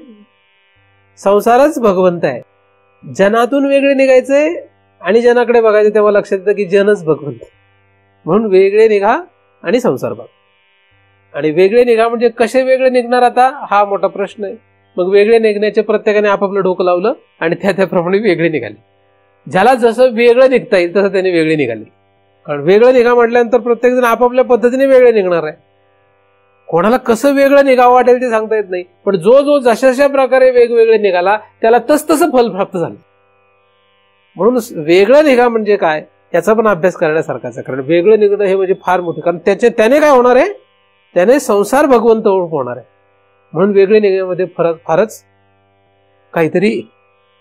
संसारच भगवंत आहे. जनातून वेगळे निघायचंय आणि जनाकडे बघायचं तेव्हा लक्षात येतं की जनच भगवंत. म्हणून वेगळे निघा आणि संसार बघा. आणि वेगळे निघा म्हणजे कसे वेगळे निघणार आता हा मोठा प्रश्न आहे. मग वेगळे निघण्याचे प्रत्येकाने आपापलं डोकं लावलं आणि त्याप्रमाणे वेगळे निघाले. ज्याला जसं वेगळं निघता येईल तसं त्याने वेगळे निघाले. कारण वेगळं निघा म्हटल्यानंतर प्रत्येक जण आपापल्या पद्धतीने वेगळे निघणार आहे. कोणाला कसं वेगळं निघावं वाटेल ते सांगता येत नाही, पण जो जशा प्रकारे वेगवेगळे निघाला त्याला तसं फल प्राप्त झालं. म्हणून वेगळं निघा म्हणजे काय याचा पण अभ्यास करण्यासारखाच आहे. कारण वेगळं निघणं हे म्हणजे फार मोठं, कारण त्याने काय होणार आहे? त्याने संसार भगवंत होणार आहे. म्हणून वेगळे निघण्यामध्ये फारच काहीतरी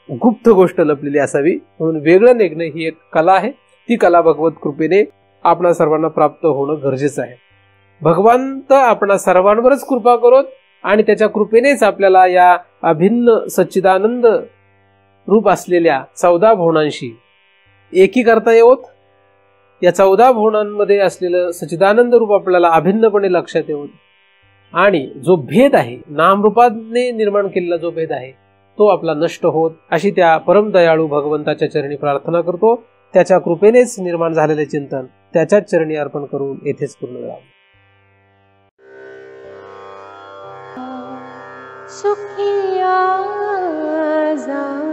गुप्त गोष्ट लपलेली असावी. म्हणून वेगळं निघणं ही एक कला आहे. ती कला भगवत कृपेने आपणा सर्वांना प्राप्त होणं गरजेचं आहे. भगवंत आपणा सर्वांवरच कृपा करोत आणि त्याच्या कृपेनेच आपल्याला या अभिन्न सच्चिदानंद रूप असलेल्या 14 भुवनांशी एकी करता येवोत. या 14 भुवनांमध्ये असलेलं सच्चिदानंद रूप आपल्याला अभिन्नपणे लक्षात येवोत. आणि जो भेद आहे, नामरूपाने निर्माण केलेला जो भेद आहे तो आपला नष्ट होत, अशी त्या परम दयाळू भगवंताच्या चरणी प्रार्थना करतो. त्याच्या कृपेनेच निर्माण झालेले चिंतन त्याच्याच चरणी अर्पण करून येथेच पूर्ण करावं. सुखिया जा